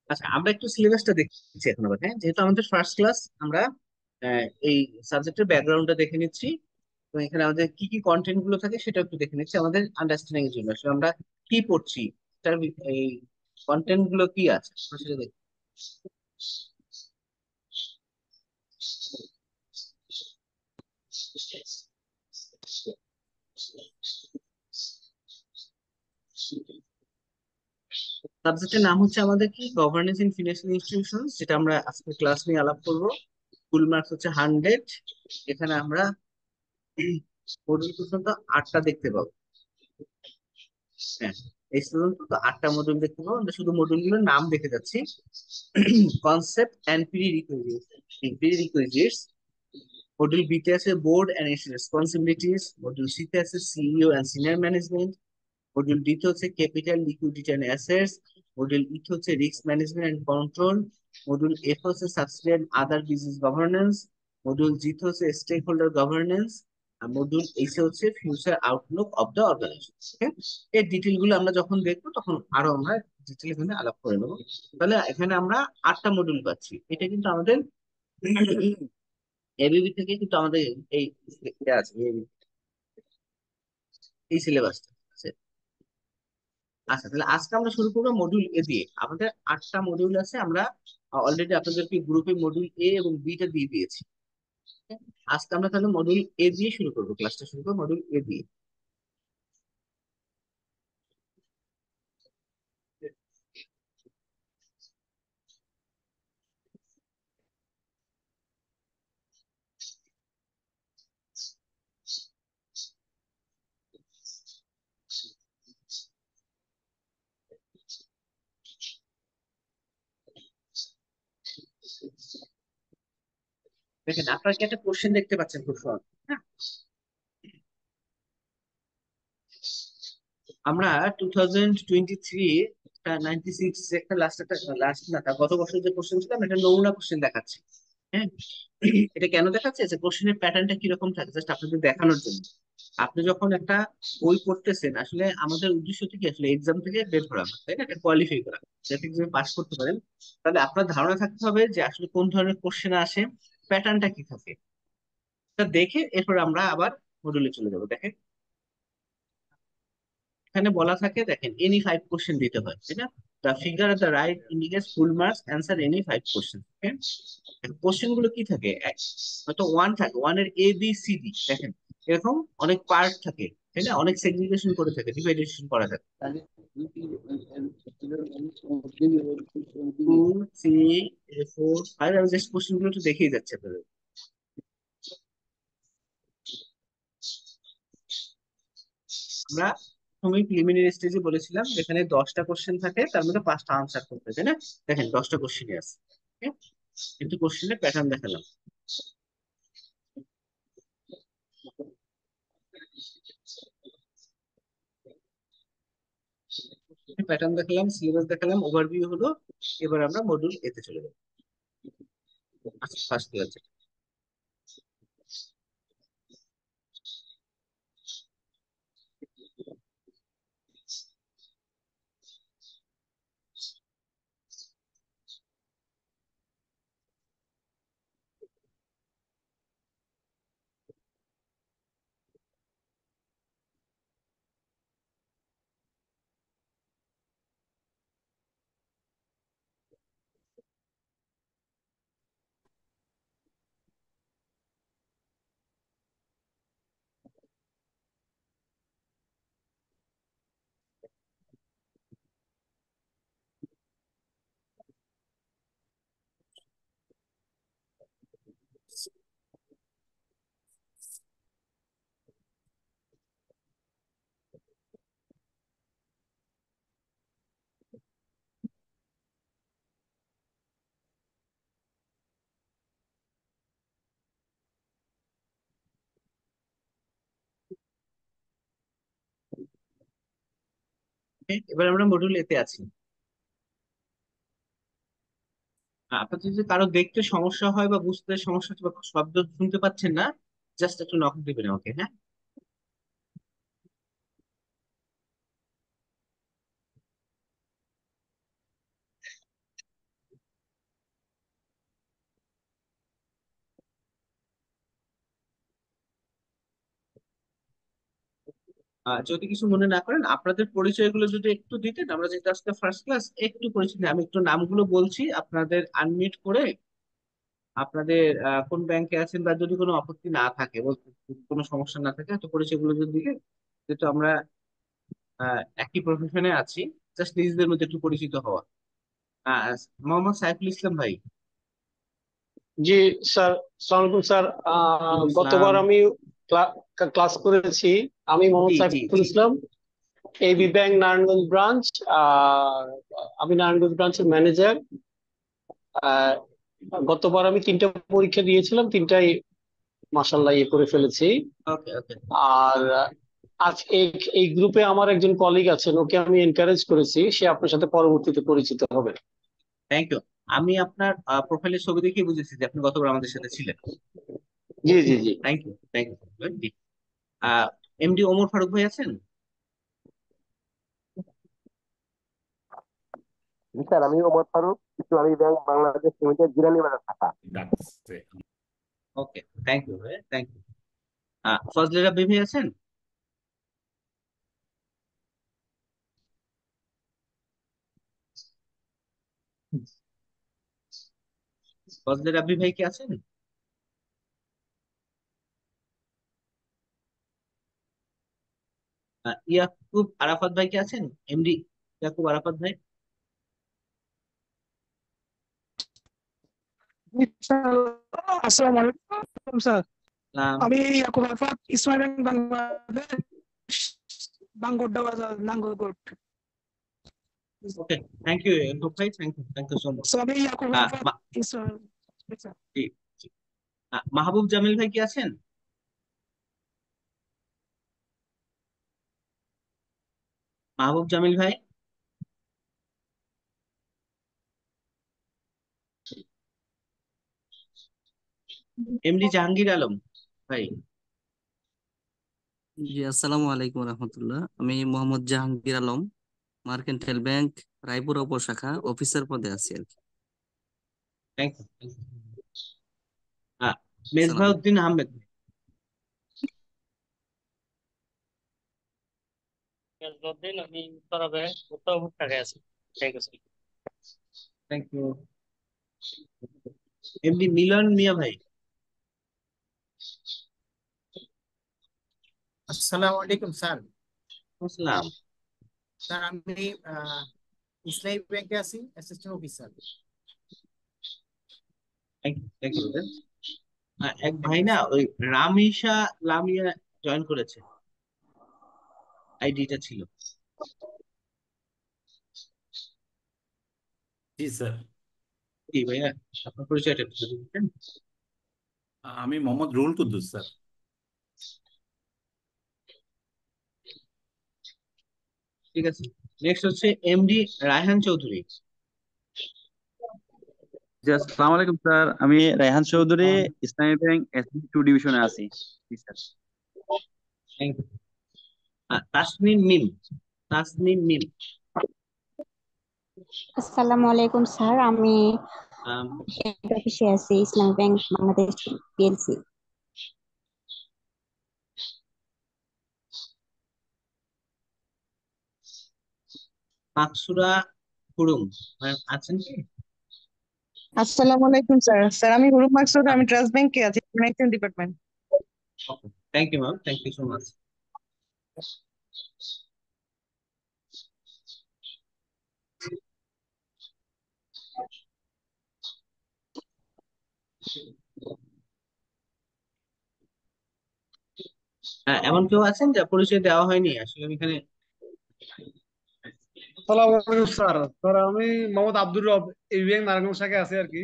আচ্ছা, আমরা একটু সিলেবাসটা দেখছি এখন আবার। হ্যাঁ, যেহেতু আমাদের ফার্স্ট ক্লাস, আমরা এই সাবজেক্টের ব্যাকগ্রাউন্ডটা দেখে নিচ্ছি এবং এখানে আমাদের কি কি কন্টেন্ট গুলো থাকে সেটা একটু দেখে নিচ্ছি আমাদের আন্ডারস্ট্যান্ডিং এর জন্য। আসলে আমরা কি পড়ছি, তার এই কন্টেন্ট গুলো কি আছে আমরা সেটা দেখি। সাবজেক্টের নাম হচ্ছে আমাদের কি, গভর্নেন্স ইন ফিনান্সিয়াল ইনস্টিটিউশন, যেটা আমরা আজকে ক্লাস নিয়ে আলাপ করবো। ফুল মার্কস হচ্ছে 100। এখানে আমরা মডিউল পর্যন্ত 8টা দেখতে পাবো। হ্যাঁ, এই পর্যন্ত তো 8টা মডিউল দেখতে পাবো। আমরা শুধু মডিউল গুলোর নাম দেখে যাচ্ছি। Concept and prerequisites. Module B তে আছে board and its responsibilities. Module C তে আছে CEO and senior management. Module D তে হচ্ছে capital, liquidity and assets. Module E তে হচ্ছে risk management and control. Module F হচ্ছে subsidy and other business governance. Module G তে হচ্ছে stakeholder governance. আর মডিউল এইচ এ হচ্ছে future outlook of the organisation. এই ডিটেল গুলো আমরা যখন দেখবো তখন আরো আমরা ডিটেল এখানে আলাপ করে নেবো। তাহলে এখানে আমরা 8টা মডিউল পাচ্ছি। এটা কিন্তু আমাদের এবিবি থেকে কিন্তু আমাদের এই এটা আছে, এই সিলেবাসটা আছে। আচ্ছা, তাহলে আজকে আমরা শুরু করবো মডিউল এ দিয়ে। আমাদের 8টা মডিউল আছে। আমরা অলরেডি আপনাদেরকে গ্রুপে মডিউল এ এবং বি টা দিয়ে দিয়েছি। আজকে আমরা তাহলে মডিউল এ দিয়ে শুরু করবো, ক্লাসটা শুরু করবো মডিউল এ দিয়ে। দেখেন, আপনারা কি একটা কোশ্চেন দেখতে পাচ্ছেন খুব সহজ? হ্যাঁ, আমরা 2023 96 একটা লাস্ট না, তার গত বছর যে কোশ্চেন ছিল, আমি একটা নমুনা কোশ্চেন দেখাচ্ছি। হ্যাঁ, এটা কেন দেখাচ্ছে যে কোশ্চেনের প্যাটার্নটা কিরকম থাকে, জাস্ট আপনাদের দেখানোর জন্য। আপনি যখন একটা বই পড়তেছেন, আসলে আমাদের উদ্দেশ্য থেকে আসলে এক্সাম থেকে বের করা, তাই না, কোয়ালিফাই করা, যাতে এক্সামে পাস করতে পারেন। তাহলে আপনার ধারণা থাকতে হবে যে আসলে কোন ধরনের কোশ্চেন আসে, প্যাটার্নটা কি থাকে। তা দেখে এরপর আমরা আবার মডুলে চলে যাবো। দেখেন, এখানে বলা থাকে, দেখেন, এনি 5 কোশ্চেন দিতে হয়, তাই না? The figure the right indicates full marks answer any 5 question. Question গুলো কি থাকে, হয়তো ওয়ান থাকে, ওয়ানের এ বি সি ডি, দেখেন এরকম অনেক পার্ট থাকে, তাই না, অনেক সেগ্রিগেশন করে থাকে, ডিভাইডেশন করা থাকে। 2 3 4 5, আমি জাস্ট কোশ্চেন গুলো একটু দেখিয়ে যাচ্ছে আপনাদের। আমরা প্রথমে প্রিলিমিনারি স্টেজে বলেছিলাম যেখানে 10টা কোশ্চেন থাকে, তার মধ্যে 5টা আনসার করতে হয়, তাই না? দেখেন 10টা কোশ্চেনই আছে। Okay? কিন্তু কোশ্চেনের প্যাটার্ন দেখালাম। প্যাটার্ন দেখালাম, সিলেবাস দেখালাম, ওভারভিউ হলো। এবার আমরা মডিউল এতে চলে যাবো। আচ্ছা, ফার্স্ট ক্লাস। এবার আমরা মডিউল এতে আছি। আপনার যদি কারো দেখতে সমস্যা হয় বা বুঝতে সমস্যা হচ্ছে বা শব্দ শুনতে পাচ্ছেন না, জাস্ট একটু নক দিবেন আমাকে, হ্যাঁ? যদি কিছু মনে না করেন, আপনাদের পরিচয়গুলো যদি একটু দিতেন, আমরা যেহেতু আজকে ফার্স্ট ক্লাস, একটু পরিচয় নিই। আমি একটু নামগুলো বলছি, আপনাদের আনমিউট করে আপনাদের কোন ব্যাংকে আছেন বা যদি কোনো আপত্তি না থাকে, বলতে কোনো সমস্যা না থাকে, তো পরিচয়গুলো যদি দিলে, যেহেতু আমরা একই প্রফেশনে আছি, জাস্ট নিজেদের মধ্যে একটু পরিচিত হওয়া। আহ, মোহাম্মদ সাইফুল ইসলাম ভাই। জি স্যার, সালাম আলাইকুম স্যার। ওয়ালাইকুম আসসালাম। গতবার আমি ক্লাস করেছি। আমি মোহাম্মদ জি জি সাইফুল জি। ইসলাম, জি এবি ব্যাংক নারায়ণগঞ্জ ব্রাঞ্চ। আহ, আমি নারায়ণগঞ্জ ব্রাঞ্চের ম্যানেজার। আহ, গতবার আমি 3টা পরীক্ষা দিয়েছিলাম, 3টাই মাসাল্লাহ ইয়ে করে ফেলেছি। ওকে ওকে। আর আজ এই এই গ্রুপে আমার একজন কলিগ আছেন, ওকে আমি এনকারেজ করেছি, সে আপনার সাথে পরবর্তীতে পরিচিত হবে। Thank you. আমি আপনার প্রোফাইলের ছবি দেখে বুঝেছি যে আপনি গতবার আমাদের সাথে ছিলেন। জি জি জি। Thank you thank you. MD Omar Faruk ভাই আছেন? জি স্যার, আমি ওমর ফারুক, ইসলামী ব্যাংক বাংলাদেশ লিমিটেড, জিরানী বাজার শাখা। ডাকছে। ওকে, থ্যাংক ইউ ভাই, থ্যাংক ইউ। ফজলে রাব্বি ভাই আছেন? ফজলে রাব্বি ভাই কি আছেন? ইয়াকুব আরাফাত ভাই কি আছেন? এমডি ইয়াকুব আরাফাত ভাই। স্যার, আসসালামু আলাইকুম স্যার। সালাম। আমি ইয়াকুব আরাফাত, ইসলামী Bank Bangladesh, Bangodda Bazar, Nangalkot. Okay, thank you Yakub ভাই, thank you so much. So, আমি ইয়াকুব আরাফাত, ইসলামী। মাহবুব জামিল ভাই কি আছেন? মাহবুব জামিল ভাই। এমডি জাহাঙ্গীর আলম ভাই। জি, আসসালামু আলাইকুম রহমতুল্লাহ। আমি মোহাম্মদ জাহাঙ্গীর আলম, মার্কেন্টাইল ব্যাংক রায়পুরা উপশাখা অফিসার পদে আছি আর কি। Thank you. সালাম। মেজবাউদ্দিন আহমেদ ভাই। আমি উত্তরাবে উত্তর আছি। Thank you. Thank you. MD Milon Mia ভাই। আসসালামু আলাইকুম স্যার। আসসালাম। স্যার, আমি আহ, ইসলামী ব্যাংকে আছি, অ্যাসিস্ট্যান্ট অফিসার। Thank you. এক থ্যাংক ভাই ইউ না, স্যার। ওই রামিশা লামিয়া জয়েন করেছে, আইডিটা ছিল। জি স্যার। কি ভাইয়া, আপনার পরিচয়টা একটু যদি দিতেন। আমি মোহাম্মদ রুহুল কুদ্দুস স্যার। ঠিক আছে। নেক্সট হচ্ছে এমডি রায়হান চৌধুরী। জি, আসসালামু আলাইকুম স্যার, আমি রায়হান চৌধুরী, ইসলামী ব্যাংক এসবি টু ডিভিশনে আছি। জি sir. Thank you. Tasnim Mim. Tasnim Mim. আসসালামু আলাইকুম স্যার, আমি আম, হেড অফিসে আছি, ইসলামী ব্যাংক বাংলাদেশ পিএলসি। মাকসুরা খুরুম আছেন কি? আসসালামু আলাইকুম স্যার। স্যার, আমি হুরুপ মাকসুদ, আমি ট্রাস্ট ব্যাংকে আছি, management department. Okay, thank you ma'am, thank you so much. হ্যাঁ, এমন কেউ আছেন যা পরিচয় দেওয়া হয়নি? আসলে আমি এখানে আসসালামু আলাইকুম স্যার। স্যার, আমি মোহাম্মদ আব্দুর রব, এই ব্যাংক নারায়ণগঞ্জ শাখায় আছি আর কি।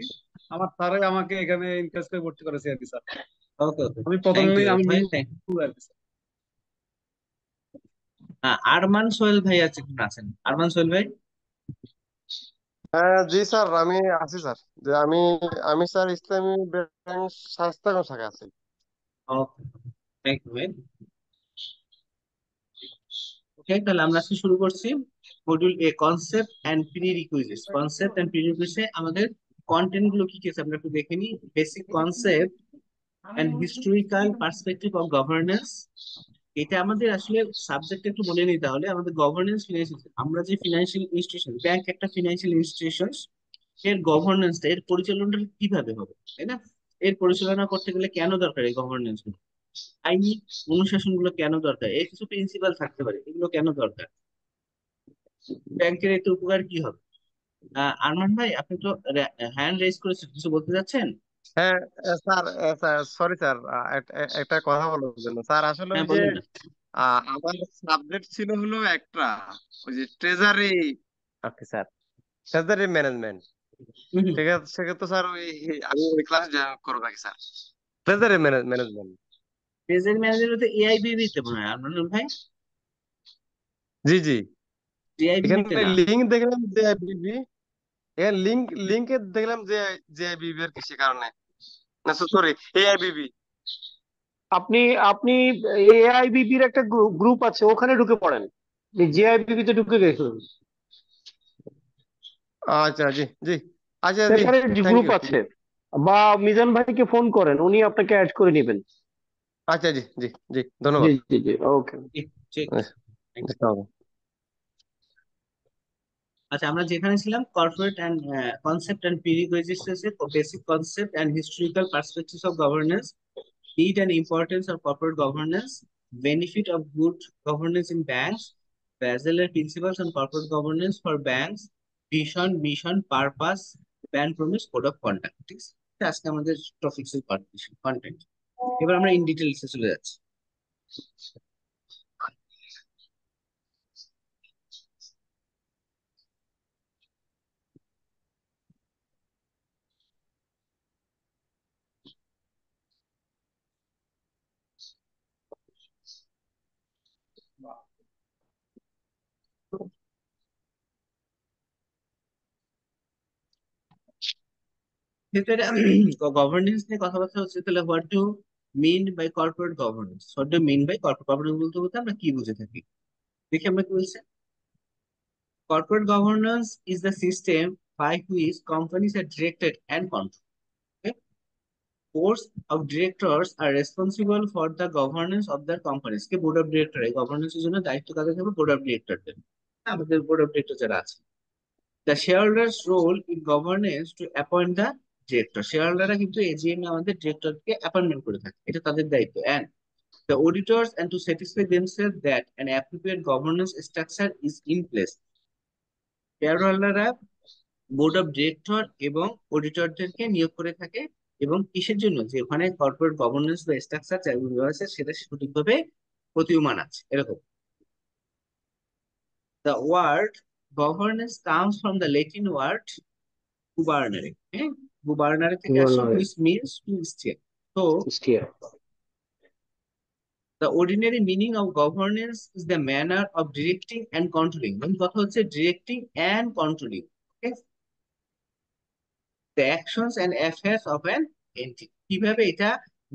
আমার স্যারে আমাকে এখানে ইনকারেজ করে ভর্তি করেছে আর কি স্যার। ওকে ওকে, আমি প্রথম থ্যাংক ইউ নেই, আমি ভাই, নিউ থ্যাংক। আর কি স্যার। আরমান সোহেল ভাই আছেন? আছেন আরমান সোহেল ভাই? হ্যাঁ জি স্যার, আমি আছি স্যার। যে আমি আমি স্যার ইসলামী ব্যাংক শায়েস্তাগঞ্জ শাখায় আছি। ওকে, থ্যাংক ইউ। ওকে, তাহলে আমরা আজকে শুরু করছি। Module A, concept and prerequisites. Concept and প্রি রিকুইজিটসে আমাদের কন্টেন্ট গুলো কি কি আছে আমরা একটু দেখে নিই। Basic concept and historical perspective of governance. এটা আমাদের আসলে সাবজেক্ট একটু বলে নিই তাহলে। আমাদের গভর্নেন্স ফিনান্সিয়াল, আমরা যে ফিনান্সিয়াল ইনস্টিটিউশন, ব্যাংক একটা ফিনান্সিয়াল ইনস্টিটিউশন, এর গভর্নেন্সটা, এর পরিচালনাটা কিভাবে হবে, তাই না? এর পরিচালনা করতে গেলে কেন দরকার এই গভর্নেন্স গুলো, আইনি অনুশাসন গুলো কেন দরকার, এর কিছু প্রিন্সিপাল থাকতে পারে, এগুলো কেন দরকার, ব্যাংকের এতে উপকার কি হবে। আরমান ভাই, আপনি তো হ্যান্ড রেজ করেছেন, কিছু বলতে যাচ্ছেন? হ্যাঁ স্যার, স্যার সরি স্যার, একটা কথা বলার জন্য স্যার। আসলে হ্যাঁ, ওই যে বলেন না। আমার সাবজেক্ট ছিল হলো একটা, ওই যে ট্রেজারি আর কি স্যার, ট্রেজারি ম্যানেজমেন্ট। হুম হুম। ঠিক আছে, সেক্ষেত্রে স্যার আমি ওই ক্লাস জয়েন করবো নাকি sir? Treasury management. Treasury manager তো এআইবিবি তে মনে হয় আরমান ভাই, জি জি। এআইবিবি তে এখানে না। লিঙ্ক দেখলাম জেআইবিবি, এখানে লিঙ্কে দেখলাম যে জেআইবিবি আর কি, সে কারণে। না সরি, এআইবিবি। আপনি আপনি এআইবিবির একটা গ্রুপ আছে, ওখানে ঢুকে পড়েন। জেআইবিবি তে ঢুকে গেছেন, আচ্ছা জি জি। আচ্ছা জি, সেখানে থ্যাংক গ্রুপ ইউ। আছে। বা মিজান ভাইকে ফোন করেন, উনি আপনাকে অ্যাড করে নেবেন। আচ্ছা জি জি জি, জি ধন্যবাদ। জি জি, ওকে। ঠিক ঠিক। Thank you. দেখতে হবে। আচ্ছা, আমরা যেখানে ছিলাম, corporate and concept and prerequisites, basic concept and historical perspectives of governance, need and importance of corporate governance, benefit of good governance in banks, Basel principles on corporate governance for banks, vision, mission, purpose, ban, promise, code of conduct. ঠিক আছে? এটা আজকে আমাদের topics এর content. এবার আমরা in ডিটেইলসে চলে যাচ্ছি। ভেতরে গভর্নেন্স নিয়ে কথাবার্তা হচ্ছে, তাহলে what do mean by corporate governance, what do mean by corporate governance বলতে বলতে আমরা কি বুঝে থাকি, দেখি আমরা কি বলছি। Corporate governance is the system by which companies are directed and controlled. Okay? Boards of directors are responsible for the governance of their companies. K board of director, এই governance এর জন্য দায়িত্ব কাদের হবে? board of director দের। আমাদের board of director যারা আছে। The shareholders role in governance to appoint the director. shareholderরা কিন্তু AGM এ আমাদের director কে অ্যাপয়েন্টমেন্ট করে থাকে, এটা তাদের দায়িত্ব। And the auditors and to satisfy themselves that an appropriate governance structure is in place. shareholderরা বোর্ড অফ ডিরেক্টর এবং অডিটরদেরকে নিয়োগ করে থাকে, এবং কিসের জন্য? যে ওখানে কর্পোরেট গভর্নেন্স বা স্ট্রাকচার যেগুলো আছে সেটা সঠিকভাবে প্রতীয়মান আছে, এরকম। The word governance comes from the Latin word গুবার্নারে। হ্যাঁ, গুবার্নারে থেকে আসে, হুইচ মিনস টু স্টিয়ার। তো the ordinary meaning of governance is the manner of directing and controlling. Main কথা হচ্ছে directing and controlling. Okay? The actions and affairs of an entity. কিভাবে এটা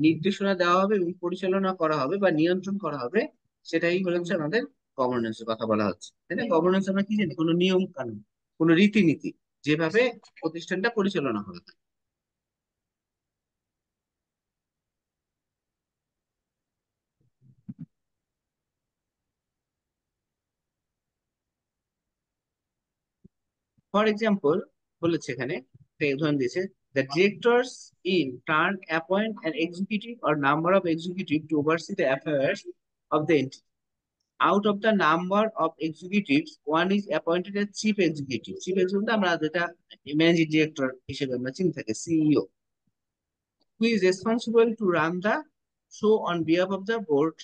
নির্দেশনা দেওয়া হবে এবং পরিচালনা করা হবে বা নিয়ন্ত্রণ করা হবে, সেটাই হচ্ছে আমাদের গভর্নেন্সের কথা বলা হচ্ছে, তাই না? গভর্নেন্স আমরা কি জানি? কোনো নিয়ম কানুন, কোনো রীতিনীতি, যেভাবে প্রতিষ্ঠানটা পরিচালনা হবে। ফর এক্সাম্পল বলেছে এখানে, একটা উদাহরণ দিয়েছে, the directors in turn appoint an executive or number of executive to oversee the affairs of the entity. Out of the number of executives, one is appointed as chief executive. Chief executive আমরা যেটা managing director হিসেবে আমরা চিনি থাকি, CEO, who is responsible to run the show on behalf of the board.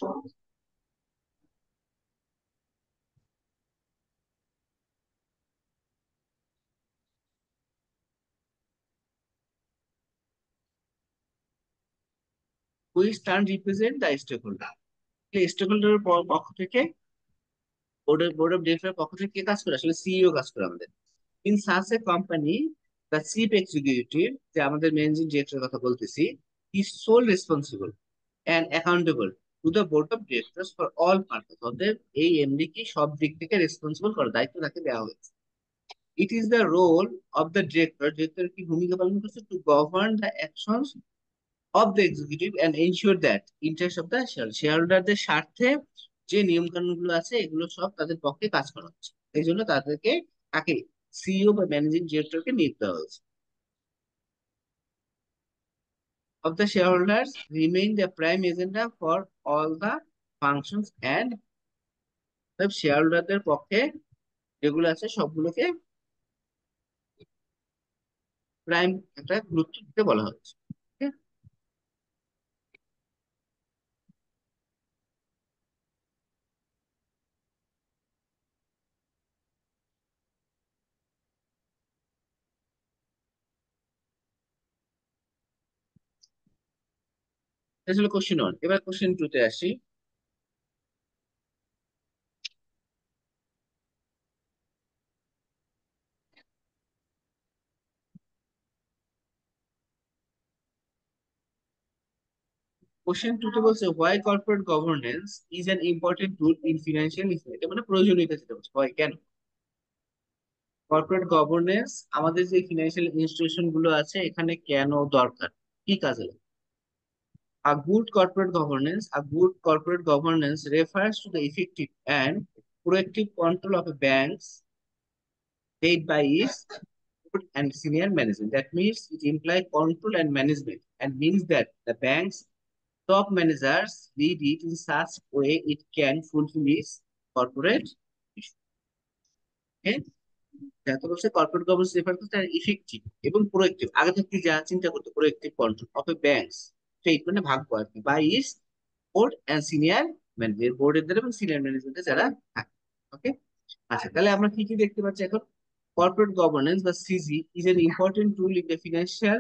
Which turn represent the stakeholder. Stakeholder পক্ষ থেকে, board of director পক্ষ থেকে কে কাজ করে? আসলে সিইও কাজ করে আমাদের। In such a company the chief executive, যে আমাদের ম্যানেজিং ডিরেক্টরের কথা বলতেছি, is soul responsible and accountable to the board of directors for all purpose. অতএব এই এমডি কি সব দিক থেকে রেসপন্সিবল করার দায়িত্ব তাকে দেওয়া হয়েছে। It is the role of the director, director কি ভূমিকা পালন করছে, to govern the actions of the executive and ensure that interest of the শেয়ারহোল্ডারদের স্বার্থে যে নিয়ম কানুন গুলো আছে এগুলো সব তাদের পক্ষে কাজ করা হচ্ছে। এই জন্য তাদেরকে তাকে সিইও বা ম্যানেজিং ডিরেক্টরকে নিয়োগ দেওয়া হয়েছে। Of the shareholders remain the prime agenda for all the functions and শেয়ারহোল্ডারদের পক্ষে যেগুলো আছে সবগুলোকে প্রাইম একটা গুরুত্ব দিতে বলা হচ্ছে। Okay? এটা ছিল কোশ্চেন 1। এবার কোশ্চেন 2 তে আসি। কোশ্চেন 2 তে বলছে why corporate governance is an important tool in financial, এটা মানে প্রয়োজনীয়তা যেটা বলছে, হয় কেন কর্পোরেট গভর্নেন্স আমাদের যে ফিনান্সিয়াল ইনস্টিটিউশন গুলো আছে এখানে কেন দরকার, কি কাজে লাগে। A good corporate governance refers to the effective and proactive control of a bank's paid by its board and senior management. That means it implies control and management and means that the bank's top managers lead it in such way it can fulfill its corporate mission. Okay? যাতে বলছে corporate governance refer করতে effective এবং proactive, আগে থেকে যা চিন্তা করতে proactive control of a banks, সেই মানে ভাগ্য আর কি, by its board and senior management, বোর্ডের দ্বারা এবং সিনিয়র ম্যানেজমেন্টে যারা থাকে। ওকে, আচ্ছা তাহলে আমরা কি কি দেখতে পাচ্ছি এখন। কর্পোরেট গভর্নেন্স বা CG is an important tool in the financial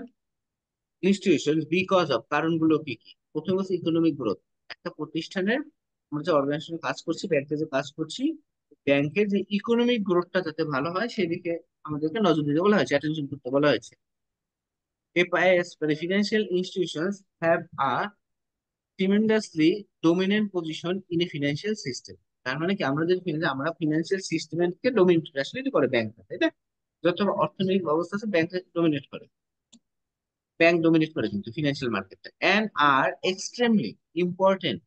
institution because of, কারণগুলো কি কি। প্রথম হচ্ছে ইকোনমিক গ্রোথ। একটা প্রতিষ্ঠানের আমরা যে অর্গানাইজেশনে কাজ করছি, ব্যাংকে যে কাজ করছি, ব্যাংকের যে ইকোনমিক গ্রোথটা যাতে ভালো হয় সেদিকে আমাদেরকে নজর দিতে বলা হয়েছে, অ্যাটেনশন করতে বলা হয়েছে। FIS মানে financial institutions have a tremendously dominant position in a financial system. তার মানে কি আমরা যদি আমরা ফিনান্সিয়াল সিস্টেমকে ডোমিনেট আসলে করে ব্যাংক, তাই না? যত অর্থনৈতিক ব্যবস্থা আছে ব্যাংক ডোমিনেট করে, ব্যাংক ডোমিনেট করে কিন্তু ফিনান্সিয়াল মার্কেটটা, এন্ড আর extremely important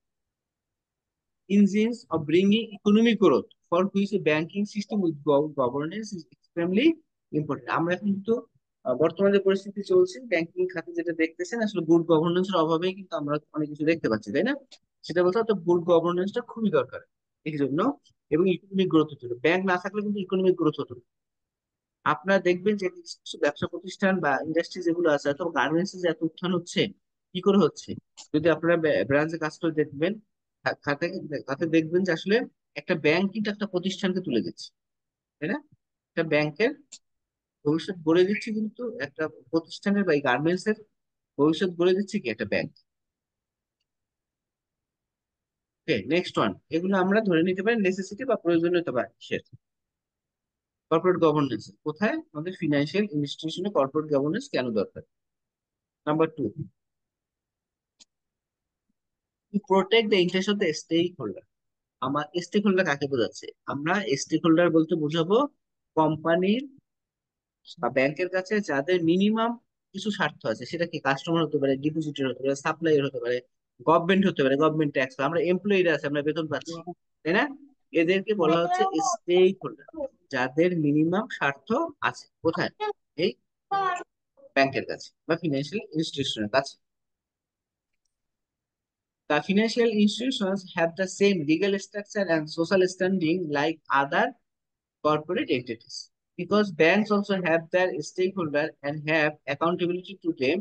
engines of bringing economic growth for which a banking system with governance is extremely important. আমরা এখন কিন্তু বর্তমানে যে পরিস্থিতি চলছে ব্যাংকিং খাতে যেটা দেখতেছেন আসলে গুড গভর্নেন্সের অভাবে কিন্তু আমরা অনেক কিছু দেখতে পাচ্ছি, তাই না? সেটা বলতে তো গুড গভর্নেন্সটা খুবই দরকার এই জন্য, এবং ইকোনমিক গ্রোথ হতো। ব্যাংক না থাকলে কিন্তু ইকোনমিক গ্রোথ হতো না। আপনারা দেখবেন যে কিছু ব্যবসা প্রতিষ্ঠান বা ইন্ডাস্ট্রি যেগুলো আছে, অথবা গার্মেন্টস যে এত উত্থান হচ্ছে, কি করে হচ্ছে, যদি আপনারা ব্রাঞ্চে কাজ করে দেখবেন, খাতে খাতে দেখবেন যে আসলে একটা ব্যাংক কিন্তু একটা প্রতিষ্ঠানকে তুলে দিচ্ছে, তাই না? একটা ব্যাংকের ভবিষ্যৎ গড়ে দিচ্ছে কিন্তু একটা প্রতিষ্ঠানের বা গার্মেন্টস এর ভবিষ্যৎ গড়ে দিচ্ছে কি একটা ব্যাংক। ওকে, নেক্সট ওয়ান, এগুলো আমরা ধরে নিতে পারি নেসেসিটি বা প্রয়োজনীয়তা বা কিসের। কর্পোরেট গভর্নেন্স কোথায়, আমাদের ফিনান্সিয়াল ইনস্টিটিউশনে কর্পোরেট গভর্নেন্স কেন দরকার। Number 2, to protect the interest of the stakeholder. আমার স্টেক হোল্ডার কাকে বোঝাচ্ছে, আমরা স্টেক হোল্ডার বলতে বোঝাবো কোম্পানির বা ব্যাংকের কাছে যাদের মিনিমাম কিছু স্বার্থ আছে, সেটা কি কাস্টমার হতে পারে, ডিপোজিটর হতে পারে, সাপ্লাইয়ার হতে পারে, গভর্নমেন্ট হতে পারে, গভর্নমেন্ট ট্যাক্স, আমরা এমপ্লয়িরা আছে, আমরা বেতন পাচ্ছি, তাই না? এদেরকে বলা হচ্ছে স্টেক হোল্ডার, যাদের মিনিমাম স্বার্থ আছে কোথায়, এই ব্যাংকের কাছে বা ফিনান্সিয়াল ইনস্টিটিউশনের কাছে। The financial institutions have the same legal structure and social standing like other corporate entities. Because banks also have their stakeholder and have accountability to them,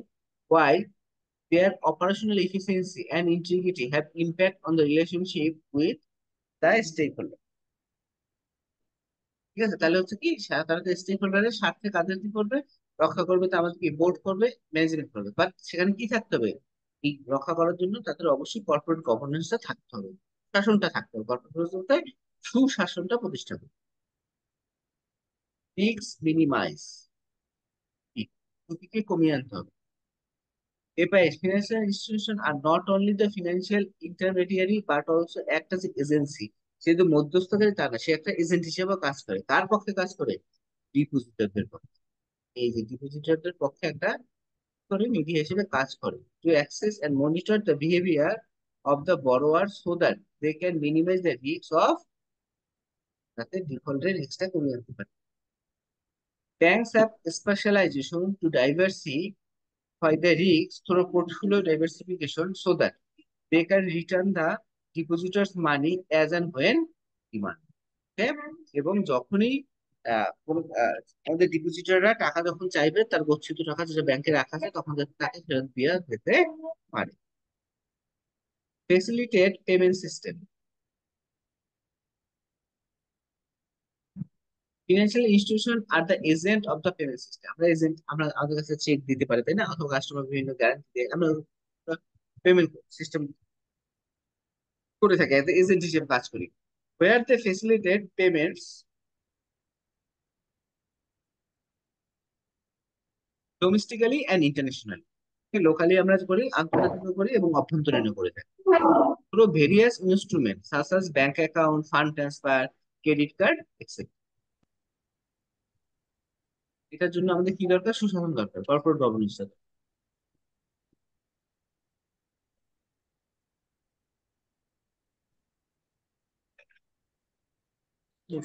while their operational efficiency and integrity have impact on the relationship with the stakeholder. ঠিক আছে, তাহলে হচ্ছে কি তারা stake হোল্ডারের স্বার্থে কাদের কি করবে, রক্ষা করবে, তো আমাদের কি বোর্ড করবে, ম্যানেজমেন্ট করবে, বাট সেখানে কি থাকতে হবে, এই রক্ষা করার জন্য তাদের অবশ্যই কর্পোরেট গভর্নেন্সটা থাকতে হবে, শাসনটা থাকতে হবে, কর্পোরেট বলতে সুশাসনটা প্রতিষ্ঠা করবে। রিস্ক মিনিমাইজ, ঝুঁকিকে কমিয়ে আনতে হবে। এবার financial institution are not only the financial intermediary but also act as agency। সে যে মধ্যস্থকারী তা না, সে একটা এজেন্ট হিসেবে কাজ করে। কার পক্ষে কাজ করে? ডিপোজিটরদের পক্ষে। এই যে ডিপোজিটরদের পক্ষে একটা করে মিডিয়া হিসেবে কাজ করে, to access and monitor the behaviour of the borrower so that they can minimise the risk of, যাতে ডিফল্টের রিস্কটা কমিয়ে আনতে পারে। Banks have specialisation to diversify the risk through portfolio diversification so that they can return the depositors money as and when demand। এবং যখনই আমাদের ডিপোজিটররা টাকা যখন চাইবে, তার গচ্ছিত টাকা যেটা ব্যাংকে রাখা আছে, তখন যাতে তাকে ফেরত দিয়ে দিতে পারে। Facilitate payment system. Financial institution are the agent of the payment system. আমরা এজেন্ট, আমরা আমাদের কাছে চেক দিতে পারি, তাই না? অথবা কাস্টমার বিভিন্ন গ্যারান্টি দিয়ে আমরা পেমেন্ট সিস্টেম করে থাকি, এজেন্ট হিসেবে কাজ করি। where they facilitate payments domestically and internationally. Locally আমরা করি, আন্তর্জাতিক করি এবং অভ্যন্তরীণ করে থাকি। Through various instrument such as bank account, fund transfer, credit card etcetera. এটার জন্য আমাদের কি দরকার? সুশাসন দরকার, কর্পোরেট গভর্নেন্স দরকার। কি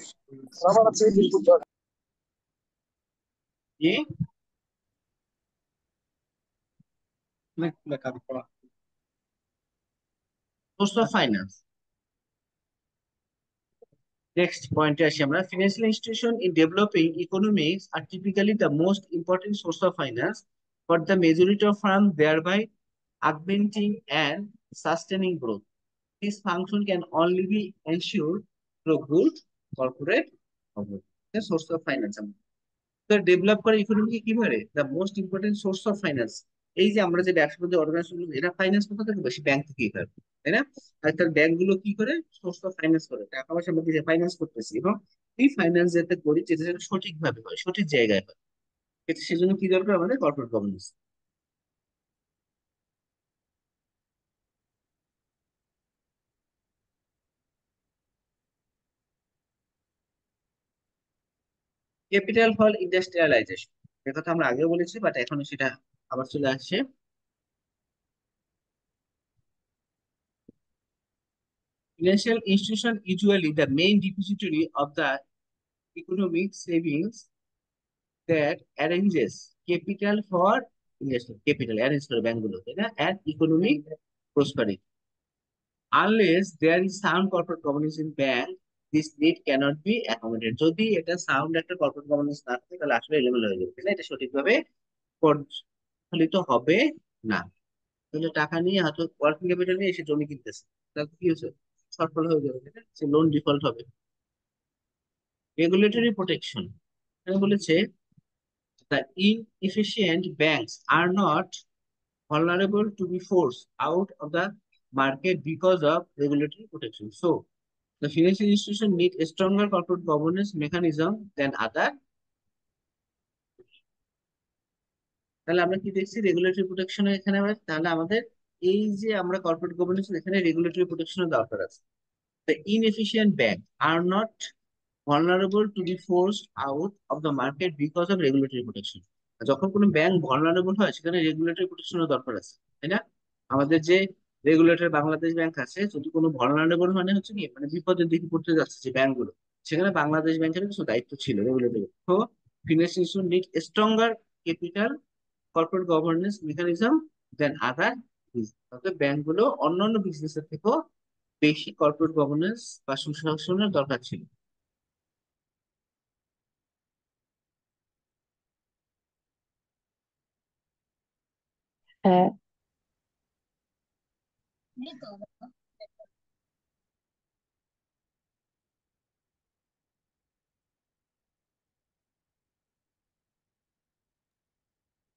সোর্স অফ ফাইন্যান্স। নেক্সট পয়েন্টে আসি আমরা। Financial institution in developing economics R typically the most important source of finance for the majority of farm, thereby augmenting and sustaining growth. This function can only be ensured through good corporate governance. The source of finance তো develop করে ইকোনমিকে কিভাবে? The most important source of finance. এই যে আমরা যে ব্যবসা বাণিজ্য organisation, এরা ফাইন্যান্স কোথা থেকে? বেশি ব্যাংক থেকেই পাবে, তাই না? আর তার ব্যাংক গুলো কি করে? সোর্স অফ ফাইন্যান্স করে, টাকা পয়সা আমরা দিয়ে ফাইন্যান্স করতেছি, এবং এই ফাইন্যান্স যাতে করি যেটা যেন সঠিকভাবে হয়, সঠিক জায়গায় হয়। সেজন্য কি দরকার? আমাদের corporate governance. Capital for industrialisation, এ কথা আমরা আগে বলেছি, বাট এখন সেটা আবার চলে আসছে। Financial institution usually the main depository of the economic savings that arranges capital for investment, capital arrange করে ব্যাংকগুলো, তাই না? and economic prosperity. Unless there is sound corporate governance in bank, this need cannot be accommodated। যদি এটা sound একটা corporate governance না থাকে, তাহলে আসলে এলোমেলো হয়ে যাবে, তাই না? এটা সঠিকভাবে পরিচালিত হবে না। তাহলে টাকা নিয়ে হয়তো ওয়ার্কিং ক্যাপিটাল নিয়ে এসে জমি কিনতেছে, তাহলে কি হচ্ছে? সফল হয়ে যাবে, তাই না? সে লোন ডিফল্ট হবে। রেগুলেটরি প্রোটেকশন, এখানে বলেছে the inefficient banks are not vulnerable to be forced out of the market because of regulatory protection. So, the financial institution need a stronger corporate governance mechanism than other। তাহলে আমরা কি দেখছি? Regulatory protection এখানে তাহলে আমাদের এই যে আমরা কর্পোরেট গভর্নেন্স, এখানে রেগুলেটরি প্রোটেকশনের দরকার আছে। The inefficient bank are not vulnerable to be forced out of the market because of regulatory protection। যখন কোনো ব্যাংক ভালনারেবল হয়, সেখানে রেগুলেটরি প্রোটেকশনের দরকার আছে, তাই না? আমাদের যে রেগুলেটর বাংলাদেশ ব্যাংক আছে, যদি কোনো ভালনারেবল মানে হচ্ছে কি, মানে বিপদের দিকে পড়তে যাচ্ছে যে ব্যাংকগুলো, সেখানে বাংলাদেশ ব্যাংকের কিছু দায়িত্ব ছিল রেগুলেটরি। তো financial institution need stronger capital corporate governance mechanism then other. অর্থাৎ ব্যাংকগুলো অন্যান্য বিজনেসের থেকেও বেশি কর্পোরেট গভর্নেন্স বা সুশাসনের দরকার ছিল। হ্যাঁ,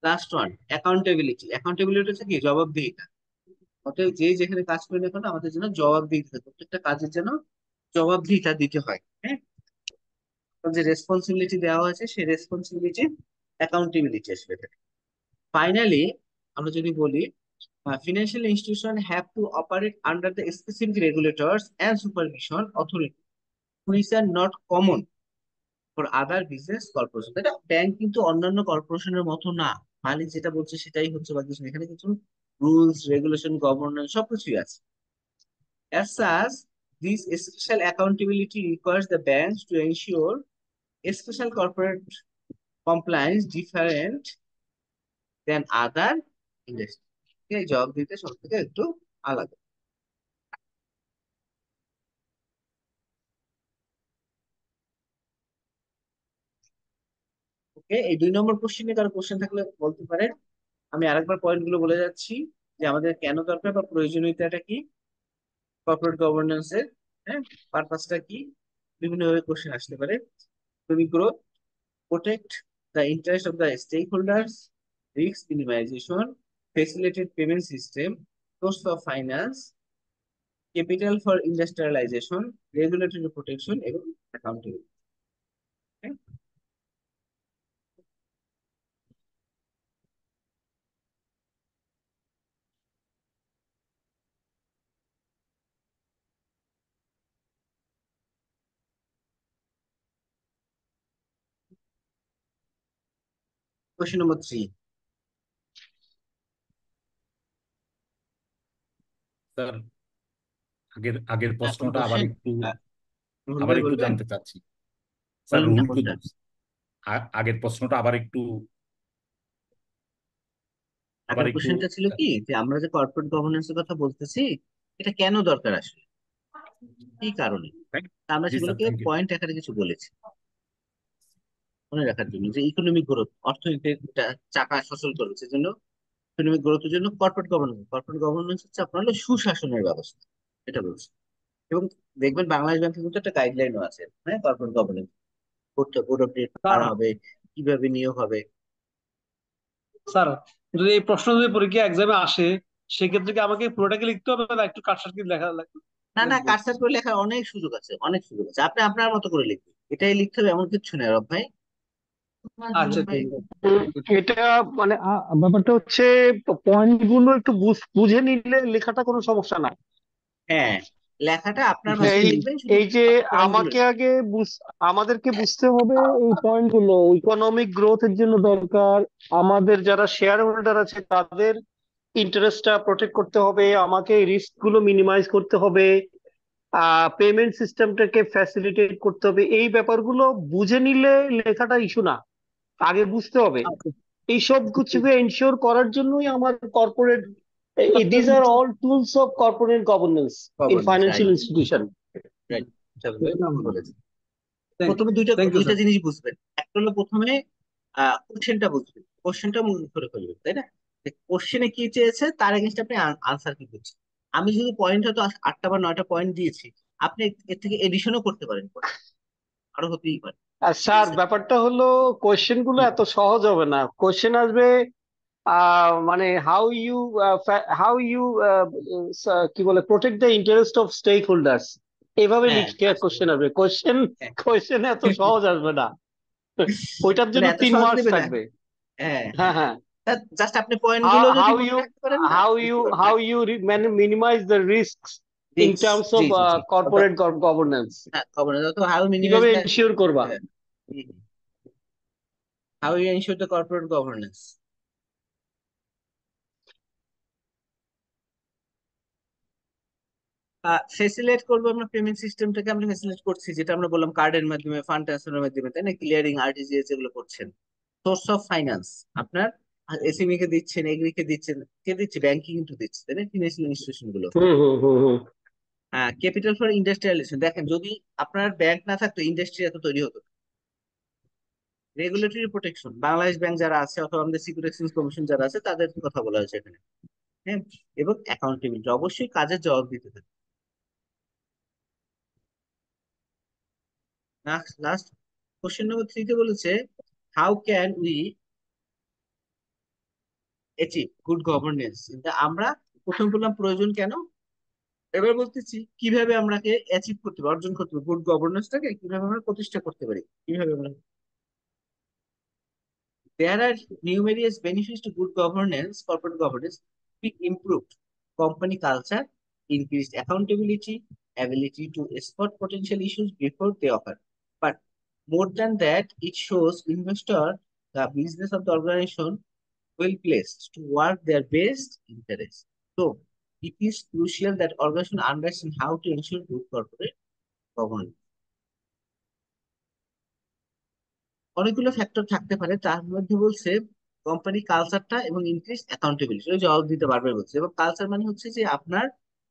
লাস্ট ওয়ান, অ্যাকাউন্টেবিলিটি। অ্যাকাউন্টেবিলিটি হচ্ছে কি? জবাবদিহিতা। অতএব যে যেখানে কাজ করে না কেন, আমাদের জন্য জবাবদিহিতা, প্রত্যেকটা কাজের জন্য জবাবদিহিতা দিতে হয়। হ্যাঁ, যে রেসপন্সিবিলিটি দেওয়া হয়েছে সেই রেসপন্সিবিলিটি অ্যাকাউন্টেবিলিটি আসবে। ফাইনালি আমরা যদি বলি financial institutions have to operate under the specific regulators and supervision authority which are not common for other business corporations. এটা ব্যাংক কিন্তু অন্যান্য কর্পোরেশনের মতো না, মালিক যেটা বলছে সেটাই হচ্ছে বা কিছু না। এখানে কিছু রুলস রেগুলেশন গভর্নেন্স সবকিছুই আছে। As such, this special accountability requires the banks to ensure special corporate compliance different than other industries. এই জব দিতে সব থেকে একটু আলাদা। ওকে, এই 2 নম্বর কোশ্চেনে কারো কোশ্চেন থাকলে বলতে পারেন। আমি আরেকবার পয়েন্ট গুলো বলে যাচ্ছি যে আমাদের কেন দরকার বা প্রয়োজনীয়তাটা কি, কর্পোরেট গভর্নেন্স এর, হ্যাঁ, পারপাসটা কি, বিভিন্ন ভাবে কোশ্চেন আসতে পারে। তুমি growth, protect the interest of the stakeholders, risk minimization, facilitated payment system, source of finance, capital for industrialization, regulatory protection এবং accountability. Question number 3. স্যার আগের প্রশ্নটা আবার কোশ্চেন একটু বলবেন? জানতে চাচ্ছি স্যার। বলেন না রুল কোনটা? কুদ্দুস, আগের প্রশ্নটা আবার একটু আগের কোশ্চেনটা ছিল কি যে আমরা যে কর্পোরেট গভর্নেন্স এর কথা বলতেছি এটা কেন দরকার আসলে, কি কারণে? তা আমরা জি স্যার, সেগুলোকে থ্যাংক ইউ। পয়েন্ট আকারে কিছু বলেছি মনে রাখার জন্য, যে ইকোনমিক গ্রোথ, অর্থনীতির একটা চাকা সচল করবে, সেজন্য ইকোনমিক গ্রোথের জন্য কর্পোরেট গভর্নেন্স হচ্ছে আপনার হলো সুশাসনের ব্যবস্থা, এটা বলছি। এবং দেখবেন বাংলাদেশ ব্যাংকের কিন্তু একটা গাইডলাইনও আছে, হ্যাঁ, কর্পোরেট গভর্নেন্স করতে, বোর্ড অফ ডিরেক্টর কারা হবে, কিভাবে নিয়োগ হবে। স্যার, যদি এই প্রশ্ন যদি পরীক্ষা এক্সামে আসে সেক্ষেত্রে কি আমাকে পুরোটাকে লিখতে হবে না একটু কাটছাট কি লেখা না, লিখবো? কাটছাট করে লেখার অনেক সুযোগ আছে, অনেক সুযোগ আছে, আপনি আপনার মতো করে লিখবেন, এটাই লিখতে হবে এমন কিছু নেই রব ভাই। আচ্ছা, ঠিক আছে। এটা মানে ব্যাপারটা হচ্ছে পয়েন্ট গুলো একটু বুঝে নিলে লেখাটা কোনো সমস্যা না। হ্যাঁ, লেখাটা আপনার ভাষায় এই লিখবেন, শুধু এই যে পয়েন্ট গুলো আমাকে আগে আমাদেরকে বুঝতে হবে এই পয়েন্ট গুলো ইকোনমিক গ্রোথের জন্য দরকার। আমাদের যারা শেয়ার হোল্ডার আছে তাদের ইন্টারেস্টটা প্রোটেক্ট করতে হবে, আমাকে রিস্ক গুলো মিনিমাইজ করতে হবে, পেমেন্ট সিস্টেমটাকে ফ্যাসিলিটেট করতে হবে। এই ব্যাপারগুলো বুঝে নিলে লেখাটা ইস্যু না, আগে বুঝতে হবে। এই সব কিছুকে এনশিওর করার জন্যই আমার corporate, these are all tools of corporate governance in governance, financial right institution. Right. বলেছেন থ্যাংক প্রথমে থ্যাংক ইউ দুইটা স্যার। জিনিস বুঝবেন। একটা হলো প্রথমে কোশ্চেনটা বুঝবেন, কোশ্চেনটা মনে করে ফেলবেন, তাই না? কোশ্চেনে কি চেয়েছে তার এগেইনস্ট আপনি আনসার কি করছেন। আমি যদি পয়েন্ট হয়তো 8টা বা 9টা পয়েন্ট দিয়েছি, আপনি এর থেকে এডিশনও করতে পারেন পরে, আরো হতেই পারে। আর ঠিক স্যার আছে? ব্যাপারটা হলো কোয়েশ্চেন গুলো এত সহজ হবে না। কোয়েশ্চেন আসবে মানে হাউ ইউ কি বলে protect the interest of stakeholders, এভাবে হ্যাঁ, লিখে কোয়েশ্চেন আসবে। কোয়েশ্চেন হ্যাঁ। কোয়েশ্চেন এত সহজ আসবে না, ওইটার না, জন্য এত 3 সহজ মার্কস দেবে না। থাকবে। হ্যাঁ, হ্যাঁ হ্যাঁ। জাস্ট আপনি পয়েন্ট how গুলো যদি how মনে you রাখতে পারেন না, how you বুঝতে পারবেন। how you minimize the risks in risk, terms জি of জি জি, corporate governance, হ্যাঁ, গভর্নেন্স তো হাউ মিনিমাইজ কিভাবে দ্য, এনশিওর করবা। How you ensure the corporate governance. Facilitate করবো আমরা পেমেন্ট সিস্টেমটাকে, আমরা ফেসিলিটেট করছি, যেটা আমরা বললাম কার্ডের মাধ্যমে, ফান্ড ট্রান্সফারের মাধ্যমে, তাই না? ক্লিয়ারিং, আরটিজিএস এগুলো করছেন। সোর্স অফ ফাইন্যান্স আপনার এসএমই কে দিচ্ছেন, এগ্রি কে দিচ্ছেন, কে দিচ্ছে? ব্যাংকিং কিন্তু দিচ্ছে, তাই না? ফিনান্সিয়াল ইনস্টিটিউশন গুলো। হুম হুম হুম হুম। ক্যাপিটাল ফর ইন্ডাস্ট্রিয়ালাইজেশন, দেখেন যদি আপনার ব্যাংক না থাকতো ইন্ডাস্ট্রি এত তৈরি হতো। রেগুলেটরি প্রোটেকশন, বাংলাদেশ ব্যাংক যারা আছে অথবা আমাদের সিকিউরিটি এক্সচেঞ্জ কমিশন যারা আছে তাদের কথা বলা হয়েছে এখানে, হ্যাঁ। এবং অ্যাকাউন্টেবিলিটি, অবশ্যই কাজের জবাব দিতে হবে। লাস্ট কোশ্চেন নম্বর 3 তে বলেছে how can we achieve good governance. আমরা প্রথম বললাম প্রয়োজন কেন, এবার বলতেছি কিভাবে আমরাকে অ্যাচিভ করতে পারি, অর্জন করতে পারি গুড গভর্নেন্সটাকে কিভাবে আমরা প্রতিষ্ঠা করতে পারি, কিভাবে আমরা There are numerous benefits to good governance, corporate governance. Be improved company culture, increased accountability, ability to spot potential issues before they occur. But more than that, it shows investor the business of the organization well placed to work their best interest. So it is crucial that organization understand how to ensure good corporate governance. অনেকগুলো factor থাকতে পারে, তার মধ্যে বলছে company কালচারটা এবং increase accountability জবাব দিতে পারবে বলছে। এবং কালচার মানে হচ্ছে যে আপনার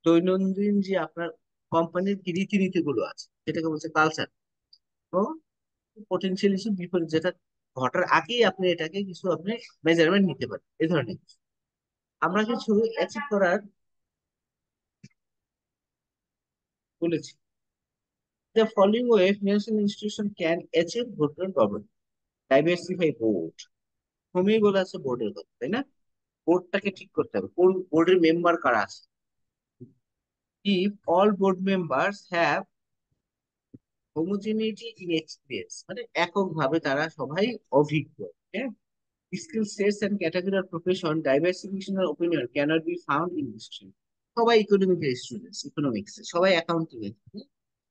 দৈনন্দিন যে আপনার কোম্পানির কি রীতিনীতি গুলো আছে সেটাকে বলছে কালচার। তো পোটেনশিয়াল ইস্যু বিপরীত যেটা ঘটার আগেই আপনি এটাকে কিছু আপনি মেজারমেন্ট নিতে পারেন, এই ধরনের কিছু। আমরা কিছু অ্যাচিভ করার বলেছি। The following way financial institution can achieve good governance. Diversify board, প্রথমেই বলে আছে বোর্ডের কথা, তাই না? বোর্ডটাকে ঠিক করতে হবে, কোন বোর্ডের মেম্বার কারা আছে। If all board members have homogeneity in experience, মানে এককভাবে তারা সবাই অভিজ্ঞ, হ্যাঁ, skill sets and category of profession, diversification of opinion cannot be found in history. সবাই ইকোনমিক্স স্টুডেন্টস, ইকোনমিক্স সবাই অ্যাকাউন্টিং,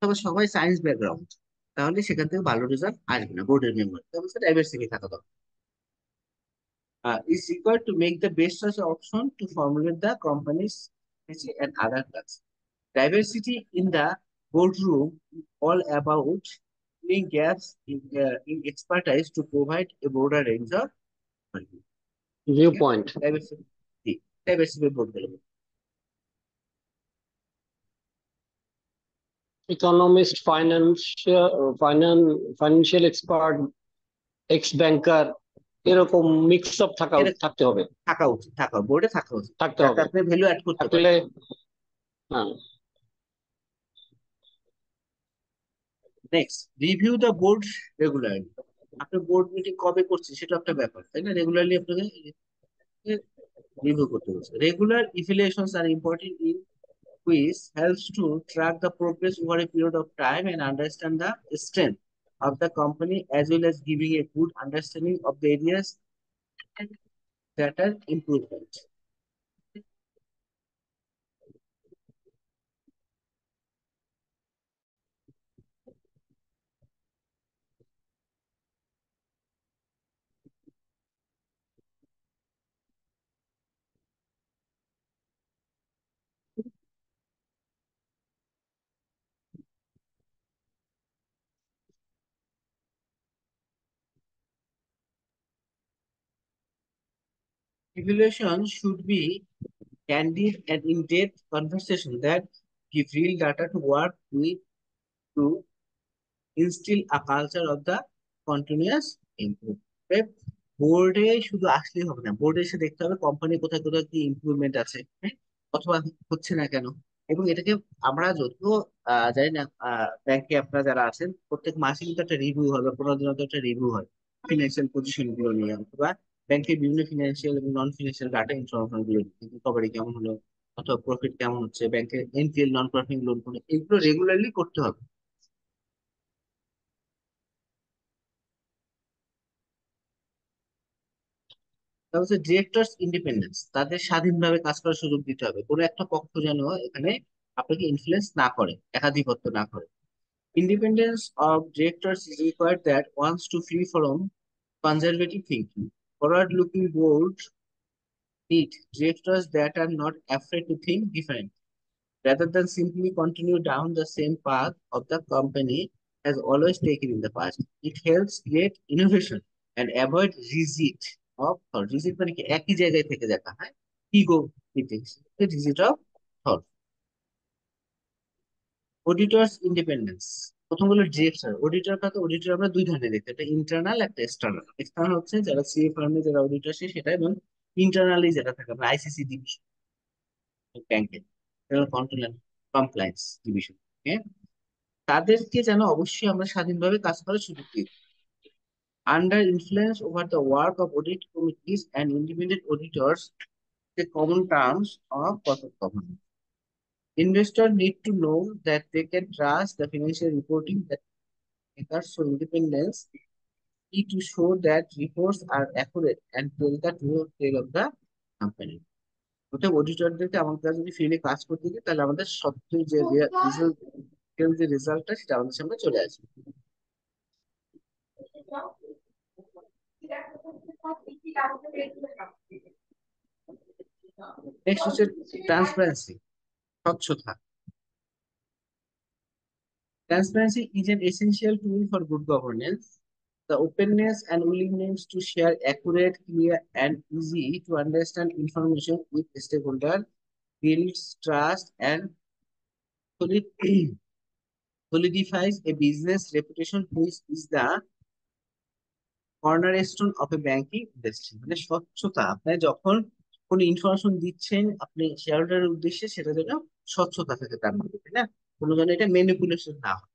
সবাই সবাই সায়েন্স ব্যাকগ্রাউন্ড, তাহলে সেখান থেকে ভালো রেজাল্ট আসবে না বোর্ডের মেম্বার। তাহলে ডাইভার্সিটি থাকা দরকার। Is required to make the best choice option to formulate the company's strategy and other tasks. Diversity in the boardroom is all about filling gaps in expertise to provide a broader range of viewpoint. diversity board development. Economist, financial expert, ex banker, এরকম mix up থাকতে হবে, থাকা উচিত, থাকা বোর্ডে থাকা উচিত, থাকতে যাতে হবে, আপনি ভ্যালু অ্যাড করতে থাকলে পারেন। হ্যাঁ। Next, review the board regularly. আপনি বোর্ড মিটিং কবে করছেন সেটা একটা ব্যাপার, তাই না? রেগুলারলি আপনাকে রিভিউ করতে হচ্ছে। রেগুলার ইভ্যালুয়েশনস আর important in which helps to track the progress over a period of time and understand the strength of the company, as well as giving a good understanding of the areas that are improvement. Evaluation should be candid and in-depth conversation that give real data to work with to instill a culture of the continuous improvement. বোর্ডে শুধু আসলেই হবে না, বোর্ডে এসে দেখতে হবে company কোথায় কোথায় কি ইমপ্রুভমেন্ট আছে, হ্যাঁ, অথবা হচ্ছে না কেন। এবং এটাকে আমরা যদিও জানি না, ব্যাংকে আপনারা যারা আছেন প্রত্যেক মাসে কিন্তু একটা রিভিউ হয় বা 15 দিন একটা রিভিউ হয় ফিনান্সিয়াল পজিশন গুলো নিয়ে, অথবা ব্যাংকের বিভিন্ন ফিনান্সিয়াল এবং নন ফিনান্সিয়াল ডাটা ইনফরমেশন গুলো রিকভারি কেমন হলো, অথবা প্রফিট কেমন হচ্ছে, ব্যাংকের এনপিএল নন পারফর্মিং লোন কোন, এগুলো রেগুলারলি করতে হবে। তাহলে ডিরেক্টরস ইন্ডিপেন্ডেন্স, তাদের স্বাধীনভাবে কাজ করার সুযোগ দিতে হবে, কোনো একটা পক্ষ যেন এখানে আপনাকে ইনফ্লুয়েন্স না করে, একাধিপত্য না করে। Independence of directors is required that once to free from conservative thinking. Forward looking board need directors that are not afraid to think different rather than simply continue down the same path of the company has always taken in the past. It helps create innovation and avoid rigid of thought. Rigid মানে কি একই জায়গায় থেকে দেখা, হ্যাঁ, ego critics, rigid of thought. Auditors independence, প্রথম হলো director. Auditor কাকে, অডিটর আমরা দুই ধরনের দেখতে, একটা ইন্টারনাল একটা এক্সটার্নাল। এক্সটার্নাল হচ্ছে যারা সিএ ফার্মে যারা অডিটর সেটা, এবং ইন্টারনালি যেটা থাকে আমরা আইসিসি ডিভিশন ব্যাংকের কন্ট্রোল অ্যান্ড কমপ্লায়েন্স ডিভিশন, হ্যাঁ, তাদেরকে যেন অবশ্যই আমরা স্বাধীনভাবে কাজ করার সুযোগ দিই। Under influence over the work of audit committees and independent auditors, the common terms of corporate governance. Investors need to know that they can trust the financial reporting that makers show independence need to show that reports are accurate and tell the true tale of the company. ওটা অডিটরদেরকে আমার কাছে যদি freely কাজ করতে দিই তাহলে আমাদের সত্য যে রেজাল্ট যে রেজাল্টটা সেটা আমাদের সামনে চলে আসবে। নেক্সট হচ্ছে ট্রান্সপারেন্সি, স্বচ্ছতা। Transparency is an essential tool for good governance. The openness and willingness to share accurate, clear, and easy to understand information with stakeholders builds trust and solidifies a business reputation, which is the cornerstone of a banking industry. মানে স্বচ্ছতা, আপনি যখন কোনো information দিচ্ছেন আপনি শেয়ারহোল্ডারের উদ্দেশ্যে, সেটা যেন স্বচ্ছতা থাকে তার মধ্যে, তাই না? কোনো যেন এটা ম্যানিপুলেশন না হয়।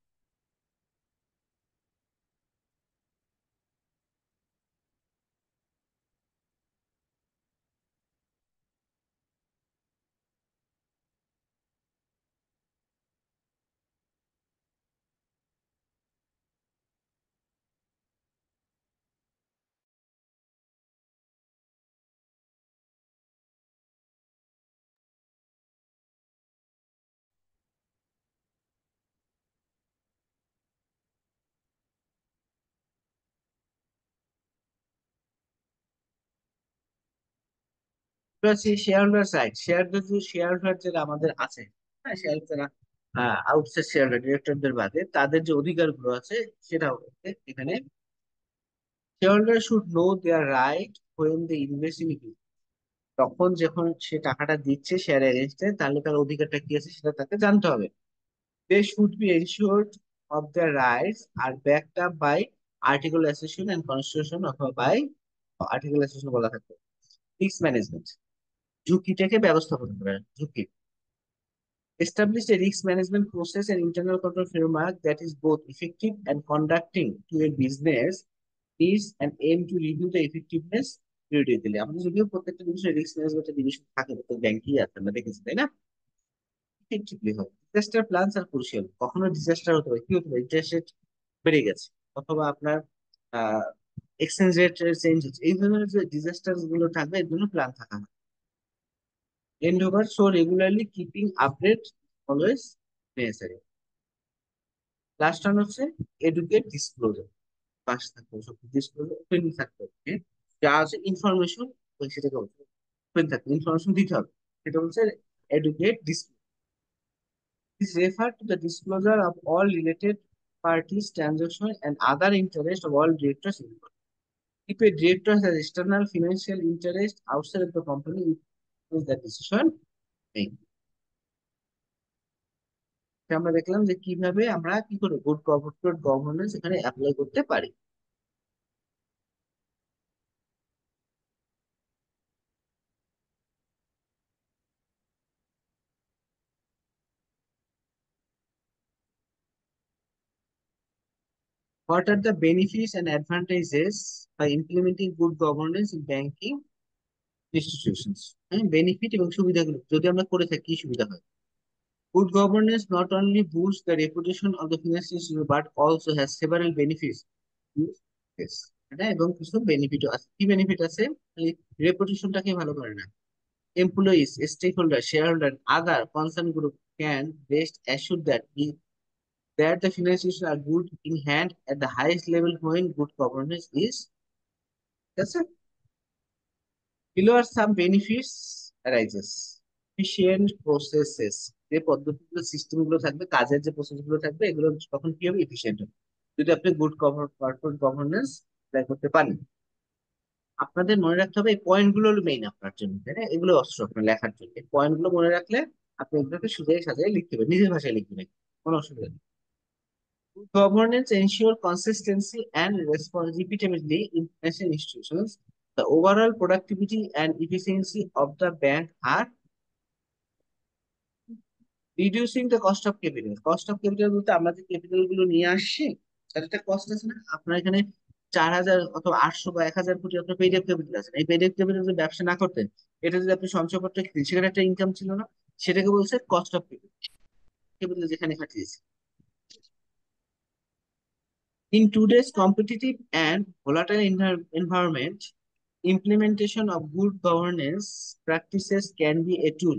প্লাস এই share holder side, share holder যারা আমাদের আছে, হ্যাঁ, শেয়ার যারা আউটসাইড শেয়ার হোল্ডার ডিরেক্টরদের বাদে তাদের যে অধিকারগুলো আছে সেটা হচ্ছে এখানে shareholder should know their right when they invest in equity. তখন যখন সে টাকাটা দিচ্ছে শেয়ার এগেনস্টে, তাহলে তার অধিকারটা কি আছে সেটা তাকে জানতে হবে। They should be ensured of their rights আর backed up by article association and constitution অথবা বাই আর্টিকেল অ্যাসোসিয়েশন বলা থাকে। রিস্ক ম্যানেজমেন্ট, ঝুঁকিটাকে ব্যবস্থাপনা করা, ঝুঁকি। Establish a risk management process and internal control framework that is both effective and conducting to a business is an aim to review the effectiveness periodically. আমাদের যদিও প্রত্যেকটা জিনিসের risk ম্যানেজমেন্টের ডিভিশন থাকে, তো ব্যাংকই আছে আমরা দেখেছি, তাই না? ইফেক্টিভলি হয়। ডিজাস্টার প্ল্যানস আর ক্রুশিয়াল। কখনো ডিজাস্টার হতে পারে, কি হতে পারে, ইন্টারেস্ট রেট বেড়ে গেছে অথবা আপনার এক্সচেঞ্জ রেট চেঞ্জ হচ্ছে, এই ধরনের যে ডিজাস্টার গুলো থাকবে এর জন্য প্ল্যান থাকা হয়। Endeavor so regularly keeping update always necessary. Last one হচ্ছে এডুকেট ডিসক্লোজার। পাস থাকতে হবে, সব ডিসক্লোজার ওপেন থাকতে হবে, যা আছে ইনফরমেশন সেটাকে ওপেন থাকতে ইনফরমেশন দিতে হবে, সেটা হচ্ছে educate disclosure. Please refer to the disclosure of all related parties, transaction and other interest of all directors involved. If a director has external financial interest outside of the company, it is the decision made. আমরা দেখলাম যে কিভাবে আমরা কি করে good corporate governance এখানে apply করতে পারি। What are the benefits and advantages by implementing good governance in banking institutions? Benefit এবং সুবিধাগুলো যদি আমরা করে থাকি কি সুবিধা হয়? Good governance not only boosts the reputation of the financial institution but also has several benefits. Yes, এবং কিছু বেনিফিট আছে। কি বেনিফিট আছে? রেপুটেশনটাকে ভালো করে না। Employees, stakeholders, shareholders, other concerned group can rest assured that the financials are good in hand at the highest level when good governance is. That's it. Below are some benefits arises. Efficient processes. যে পদ্ধতিগুলো system গুলো থাকবে, কাজের যে process গুলো থাকবে, এগুলো তখন কি হবে, এফিসিয়েন্ট হবে যদি আপনি গুড কর্পোরেট গভর্নেন্স অ্যাপ্লাই করতে পারেন। আপনাদের মনে রাখতে হবে এই পয়েন্ট গুলো হলো মেইন আপনার জন্য, তাই না? এগুলো অস্ত্র আপনার লেখার জন্য। এই পয়েন্ট গুলো মনে রাখলে আপনি এগুলোকে সুজায় সাজায় লিখতে পারেন, নিজের ভাষায় লিখবেন, কোনো অসুবিধা নেই। Governance ensure consistency and repeatability in financial institutions. The overall productivity and efficiency of the bank are reducing the cost of capital. Cost of capital বলতে আমরা যে ক্যাপিটাল গুলো নিয়ে আসছি তার একটা কস্ট আছে না? আপনার এখানে 4000 অথবা 800 বা 1000 কোটি আপনার পেইড আপ ক্যাপিটাল আছে। এই পেইড আপ ক্যাপিটাল যদি ব্যবসা না করতেন, এটা যদি আপনি সঞ্চয়পত্রে কিনতেন, সেখানে একটা ইনকাম ছিল না, সেটাকে বলছে কস্ট অফ ক্যাপিটাল, যেখানে খাটিয়েছে। In today's competitive and volatile environment, implementation of good governance practices can be a tool.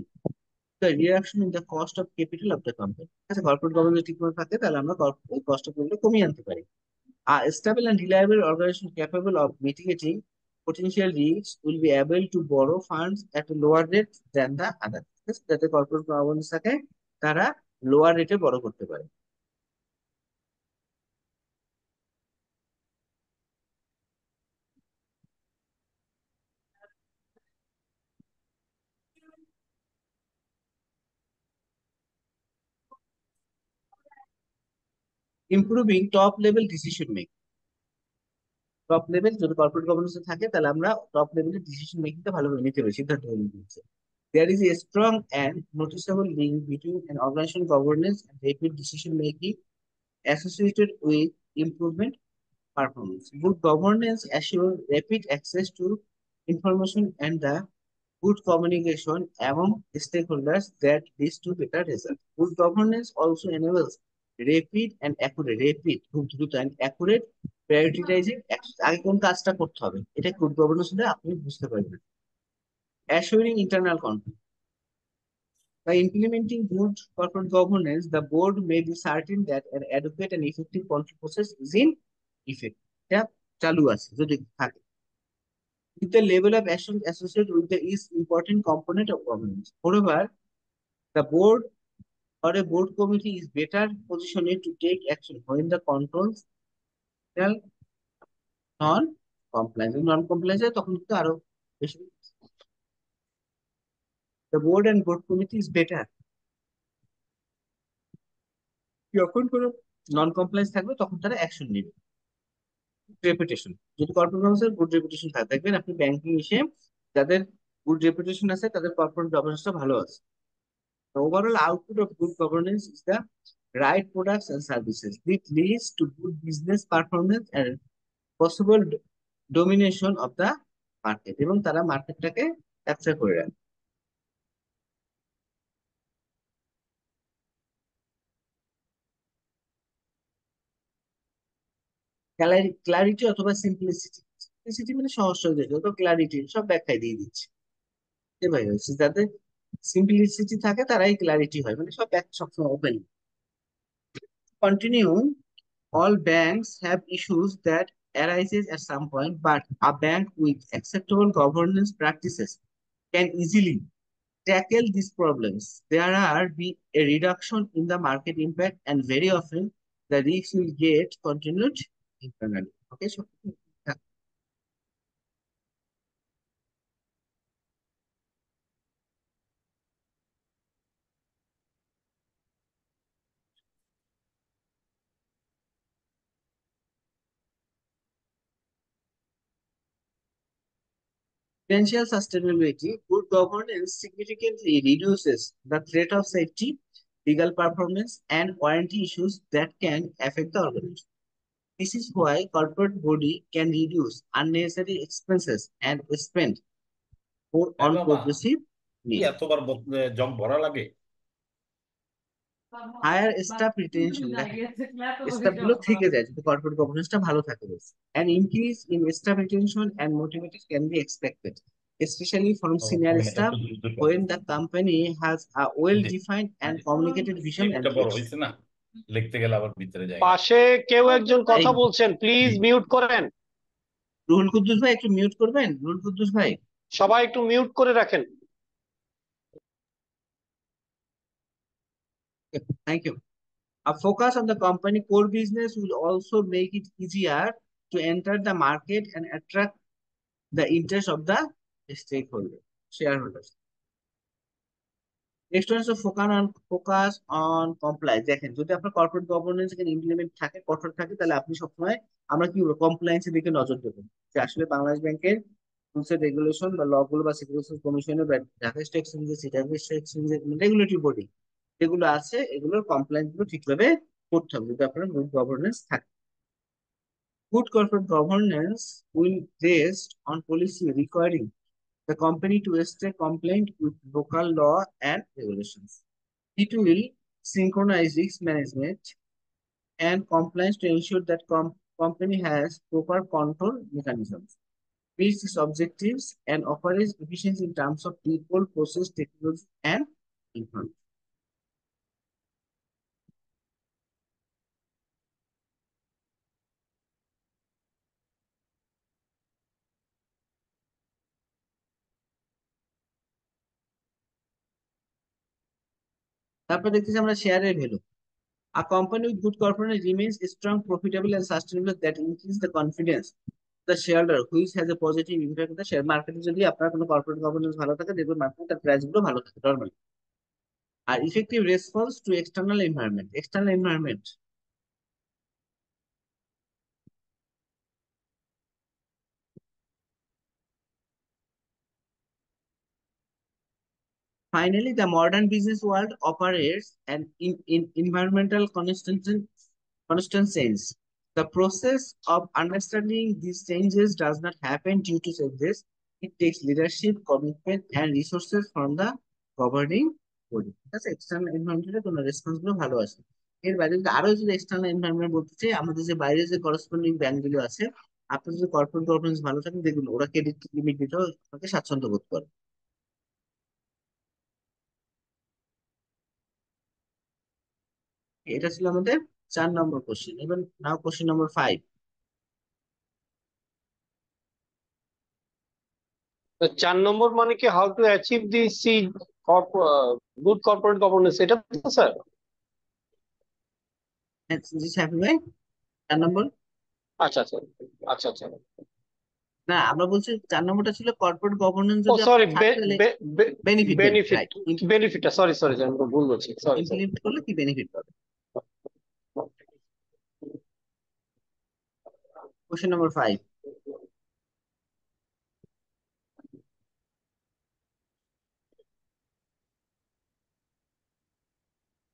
The reduction in the cost of capital of the company. আচ্ছা, কর্পোরেট গভর্নেন্স ঠিক মতো থাকে তাহলে আমরা এই কস্ট অফ ক্যাপিটাল কমিয়ে আনতে পারি। A stable and reliable organization capable of mitigating potential risks will be able to borrow funds at a lower rate than the other. যাতে কর্পোরেট গভর্নেন্স থাকে তারা লোয়ার রেটে বড় করতে পারে। Improving top level decision making. Top level যদি corporate governance থাকে তাহলে আমরা টপ লেভেলের ডিসিশন মেকিংটা ভালোভাবে নিতে পারি, সিদ্ধান্ত নিতে। There is a strong and noticeable link between an organization governance and rapid decision making associated with improvement performance. Good governance assures rapid access to information and the good communication among stakeholders that leads to better results. Good governance also enables rapid, খুব দ্রুত and accurate prioritizing actions. আগে কোন কাজটা করতে হবে এটা good governance হলে আপনি বুঝতে পারবেন। Assuring internal control. By implementing good corporate governance, the board may be certain that an adequate and effective control process is in effect. এটা চালু আছে যদি থাকে। With the level of assurance associated with the is important component of governance. Moreover, the board or a board committee is better positioned to take action when the controls non-compliance তখন কিন্তু আরো বেশি। The board and board committee is better যখন কোনো নন compliance থাকবে তখন তারা action নেবে। রেপুটেশন, যদি কর্পোরেট গভর্নেন্সের গুড রেপুটেশন থাকে, দেখবেন আপনি ব্যাংকিং এসে যাদের গুড রেপুটেশন আছে তাদের কর্পোরেট গভর্নেন্সটা ভালো আছে। The overall output of good governance is the right products and services. It leads to good business performance and possible domination of the market. এবং তারা মার্কেটটাকে ক্যাপচার করে রাখে। ক্লারিটি অথবা সিম্পলিসিটি। সিম্পলিসিটি মানে সহজ সরল, তো ক্লারিটি সব ব্যাখ্যায় দিয়ে দিচ্ছে। এভাবে হচ্ছে যাদের সিম্পলিসিটি থাকে তারাই ক্লারিটি হয়, মানে সব ব্যাখ্যা সবসময় open. Continue, all banks have issues that arises at some point, but a bank with acceptable governance practices can easily tackle these problems. There are be a reduction in the market impact, and very often the risk will get continued internally. Okay, so financial sustainability. Good governance significantly reduces the threat of safety, legal performance, and warranty issues that can affect the organization. This is why corporate body can reduce unnecessary expenses and spend more on বাবা progressive কি needs. এতবার জং ভরা লাগে? Higher staff retention, staff গুলো থেকে যায় যদি corporate গভর্নেন্সটা ভালো থাকে। An increase in staff retention and motivation can be expected, especially from senior staff when the company has a well-defined and communicated vision and টেক্সটটা বড় goals. হয়েছে না, লিখতে গেলে আবার ভিতরে যায়। পাশে কেউ একজন কথা বলছেন, প্লিজ মিউট করেন। রুহুল কুদ্দুস ভাই একটু মিউট করবেন, রুহুল কুদ্দুস ভাই সবাই একটু মিউট করে রাখেন। Thank you. A focus on the company core business will also make it easier to enter the market and attract the interest of the shareholders. Next one is to focus on compliance. দেখেন যদি আপনার corporate governance এখানে implement থাকে, কঠোর থাকে, তাহলে আপনি সবসময় আমরা কি কমপ্লায়েন্সের দিকে নজর দেবো, যে আসলে বাংলাদেশ ব্যাংকের রুলস এন্ড রেগুলেশন বা ল গুলো বা সিকিউরিটিজ কমিশনের বা ঢাকা স্টক এক্সচেঞ্জের চিটাগং স্টক এক্সচেঞ্জের রেগুলেটরি বডি যেগুলো আছে এগুলোর কমপ্লায়েন্স গুলো ঠিকভাবে করতে হবে যদি আপনার গুড গভর্নেন্স থাকে। Good corporate governance will rest on policy requiring the company to stay compliant with local law and regulations. It will synchronize risk management and compliance to ensure that company has proper control mechanisms, meets its objectives, and operates efficiency in terms of people, process, technology, and information. তারপর দেখতেছি আমরা শেয়ারের value. A company with good corporate remains strong, profitable, and sustainable that increase the confidence the shareholder, which has a positive impact on the share market. যদি আপনার কোনো corporate governance ভালো থাকে, দেখবেন মার্কেট তার প্রাইস গুলো ভালো থাকে নরমালি। আর effective response to external environment, external environment finally, the modern business world operates and in environmental constant change. The process of understanding these changes does not happen due to changes. It takes leadership, commitment, and resources from the governing body. That's external environmental কোনো response গুলো ভালো আছে। এর বাইরে যদি আরো যদি external environment বলতে চাই, আমাদের যে বাইরে যে করসপন্ডিং ব্যাংক গুলো আছে, আপনার যদি কর্পোরেট গভর্নেন্স ভালো থাকে, দেখুন ওরা ক্রেডিট লিমিট দিতেও আপনাকে স্বাচ্ছন্দ্য বোধ করে। এটা ছিল আমাদের 4 নম্বর কোশ্চেন। এবার নাও কোশ্চেন নম্বর 5। তো 4 নম্বর মানে কি, how to achieve the see good corporate governance, এটা তো স্যার? জি সাহেব ভাই, 4 নম্বর। আচ্ছা আচ্ছা আচ্ছা আচ্ছা। না, আমরা বলছি 4 নম্বরটা ছিল কর্পোরেট গভর্নেন্স ও যদি সরি, আপনার থাকে তাহলে বেনিফিট, বেনিফিট, রাইট। বেনিফিটটা, সরি সরি আমি ভুল বলছি, সরি সরি। ইমপ্লিমেন্ট করলে কি বেনিফিট পাবে। Question number 5।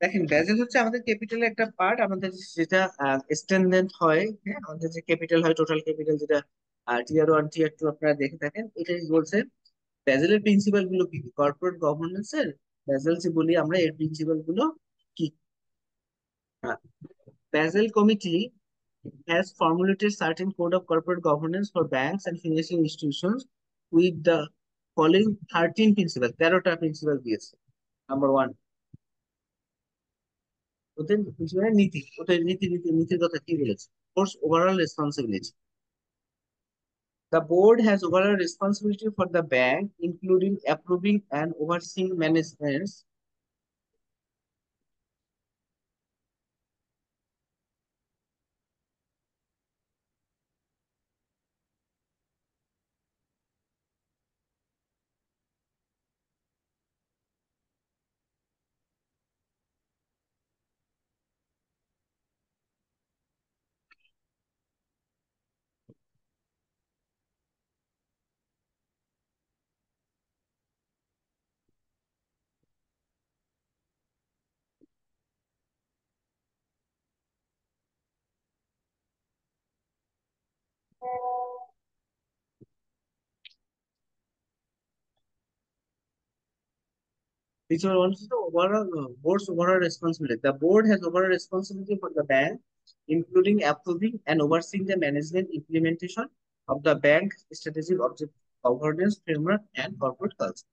দেখেন, ব্যাজেল হচ্ছে আমাদের ক্যাপিটালের একটা পার্ট, আমাদের যেটা স্ট্যান্ডার্ড হয়, হ্যাঁ, আমাদের যে ক্যাপিটাল হয়, টোটাল ক্যাপিটাল যেটা টিয়ার 1 টিয়ার 2 আপনারা দেখে থাকেন, এটাই বলছে ব্যাজেলের প্রিন্সিপাল গুলো কি কি, কর্পোরেট গভর্নেন্স এর ব্যাজেল যে বলি আমরা, এর প্রিন্সিপাল গুলো কি। Bezel committee has formulated certain code of corporate governance for banks and financial institutions with the following 13 principles, 13টা principal দিয়েছে। নাম্বার 1, ওদের প্রিন্সিপাল নীতি, ওদের নীতির কথা কি বলেছে, course overall responsibility. The board has overall responsibility for the bank, including approving and overseeing management Principal one is the overall board's overall responsibility. The board has overall responsibility for the bank, including approving and overseeing the management implementation of the bank strategic object governance framework and corporate culture.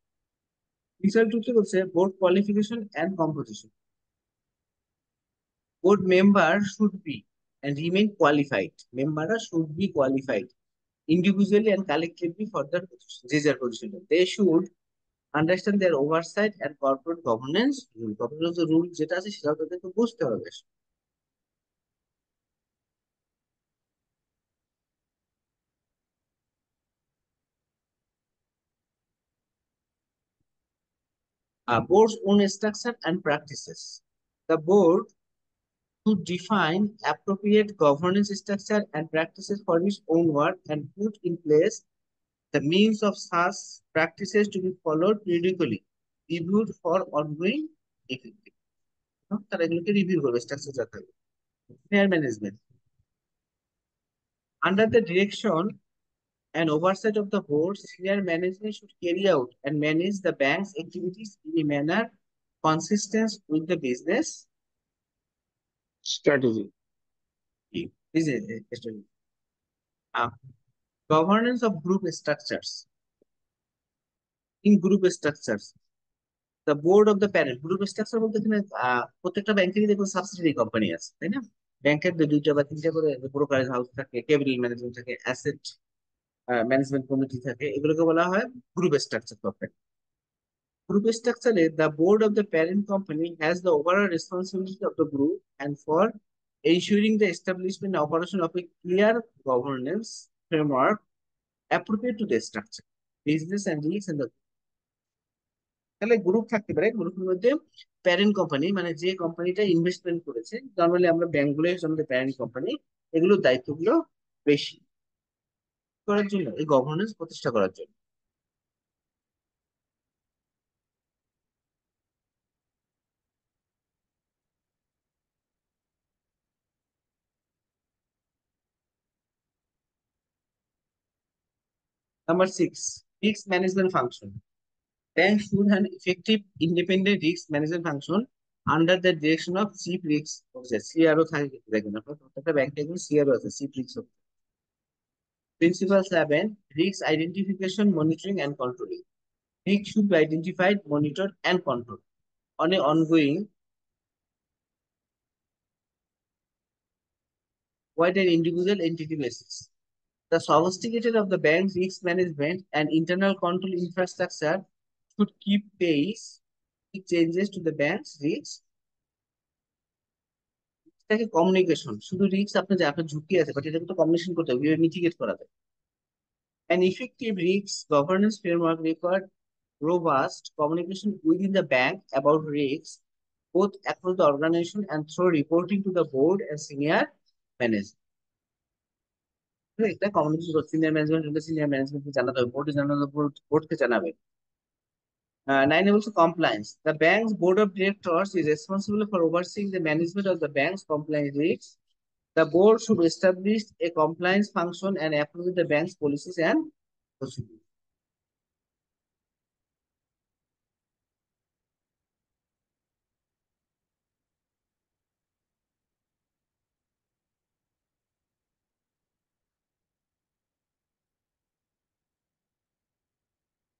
Principal two হচ্ছে board qualification and composition. Board member should be and remain qualified. Members should be qualified individually and collectively for their position. They should understand their oversight and corporate governance rule. Corporate যে rule যেটা আছে সেটাও তাদেরকে বুঝতে হবে। Board's own structure and practices. The board to define appropriate governance structure and practices for its own work and put in place the means of such practices to be followed periodically, reviewed for ongoing effective. তারা এগুলোকে review করবে structure থাকবে। Fair management. Under the direction and oversight of the board, senior management should carry out and manage the bank's activities in a manner consistent with the business strategy. strategy. Governance of group structures. In group structures, the board of the parent group structure বলতে এখানে প্রত্যেকটা ব্যাংকেরই দেখুন subsidiary company আছে, তাই না? ব্যাংকের দুইটা বা তিনটা করে ব্রোকারেজ হাউস থাকে, ক্যাপিটাল ম্যানেজমেন্ট থাকে, অ্যাসেট ম্যানেজমেন্ট কমিটি থাকে, এগুলোকে বলা হয় group structure company. Group structure, the board of the parent company has the overall responsibility of the group and for ensuring the establishment and operation of a clear governance framework appropriate to the structure, business and needs and the তাহলে group থাকতে পারে। গ্রুপের মধ্যে parent company মানে যে কোম্পানিটা investment করেছে, normally আমরা ব্যাংকগুলো আমাদের প্যারেন্ট কোম্পানি, এগুলোর দায়িত্বগুলো বেশি করার জন্য, এই গভর্নেন্স প্রতিষ্ঠা করার জন্য। Number 6, risk management function. Banks should have an effective independent risk management function under the direction of chief risk officer. CRO থাকে দেখবেন আপনার প্রত্যেকটা ব্যাংকে একজন CRO আছে, chief risk officer. Principle 7, risk identification, monitoring and controlling. Risk should be identified, monitored and controlled on an ongoing wide and individual entity basis. The sophisticated of the bank's risk management and internal control infrastructure should keep pace with changes to the bank's risk. এটাকে communication, শুধু risk আপনি যে আপনার ঝুঁকি আছে, but এটাকে তো communication করতে হবে, মিটিগেট করা যায়। An effective risk governance framework required robust communication within the bank about risks, both across the organization and through reporting to the board and senior management. একটা কমিউনিকেশন সিনিয়র ম্যানেজমেন্ট জানাতে হবে, বোর্ডে জানাতে হবে, বোর্ডকে জানাবে। 9 also compliance. The bank's board of directors is responsible for overseeing the management of the bank's compliance risks. The board should establish a compliance function and approve the bank's policies and procedures.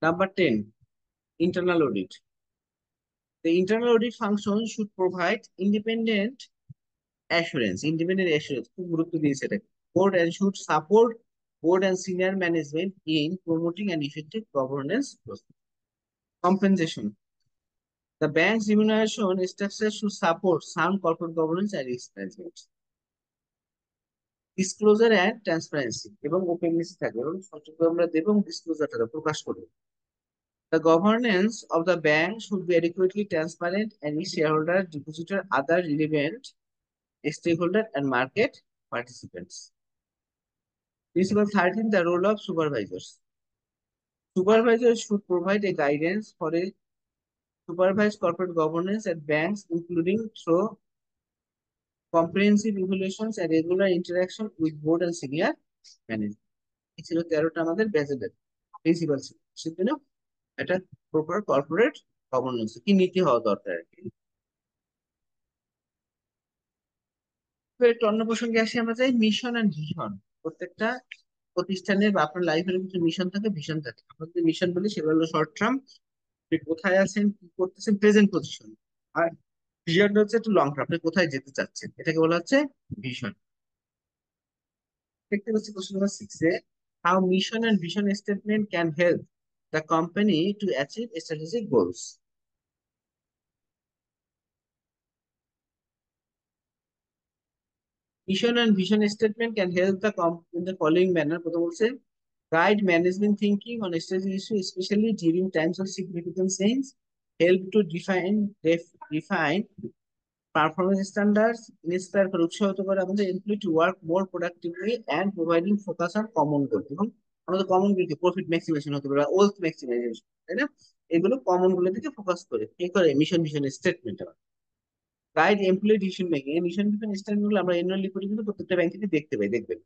Number 10, internal audit. The internal audit function should provide independent assurance. খুব গুরুত্ব দিয়েছে এটাকে। Board and should support board and senior management in promoting an effective governance process. Compensation. The bank's remuneration structure should support sound corporate governance and risk management. Disclosure and transparency এবং openness থাকে, এবং সঠিক আমরা দেব এবং ডিসক্লোজারটা প্রকাশ করব। The governance of the bank should be adequately transparent and its shareholder, depositor, other relevant stakeholder and market participants. Principle 13, the role of supervisors. Supervisors should provide a guidance for a supervised corporate governance at banks, including through comprehensive evaluations and regular interaction with board and senior management. এই ছিল 13টা আমাদের ব্যাচেলের principal ছিল, সেজন্য এটা proper corporate governance কি নীতি হওয়া দরকার। একটু অন্য প্রসঙ্গে আসি আমরা, যাই মিশন এন্ড ভিশন। প্রত্যেকটা প্রতিষ্ঠানের বা আপনার লাইফের কিছু মিশন থাকে, ভিশন থাকে। আমরা যদি মিশন বলি সেগুলো হলো শর্ট টার্ম, আপনি কোথায় আছেন, কি করতেছেন, প্রেজেন্ট পজিশন। আর ভিশনটা হচ্ছে একটু লং টার্ম, আপনি কোথায় যেতে চাচ্ছেন, এটাকে বলা হচ্ছে ভিশন। দেখতে পাচ্ছি question number 6 A, how mission and vision statement can help the company to achieve strategic goals. Mission and vision statement can help the company in the following manner. প্রথম বলছে guide management thinking on strategic issues, especially during times of significant change. Help to define performance standards. Inspire করে উৎসাহিত করে আমাদের employee to work more productively and providing focus on common goal. এবং আমাদের common গোল কি, profit maximisation হতে পারে, wealth maximisation, তাই না? এগুলো কমন গোলের দিকে ফোকাস করে কি করে mission vision statement. Guide employee decision making, এই মিশন ভিশন স্টেটমেন্ট গুলো আমরা অ্যানুয়ালি করি, কিন্তু প্রত্যেকটা ব্যাংকে দেখতে পাই, দেখবেন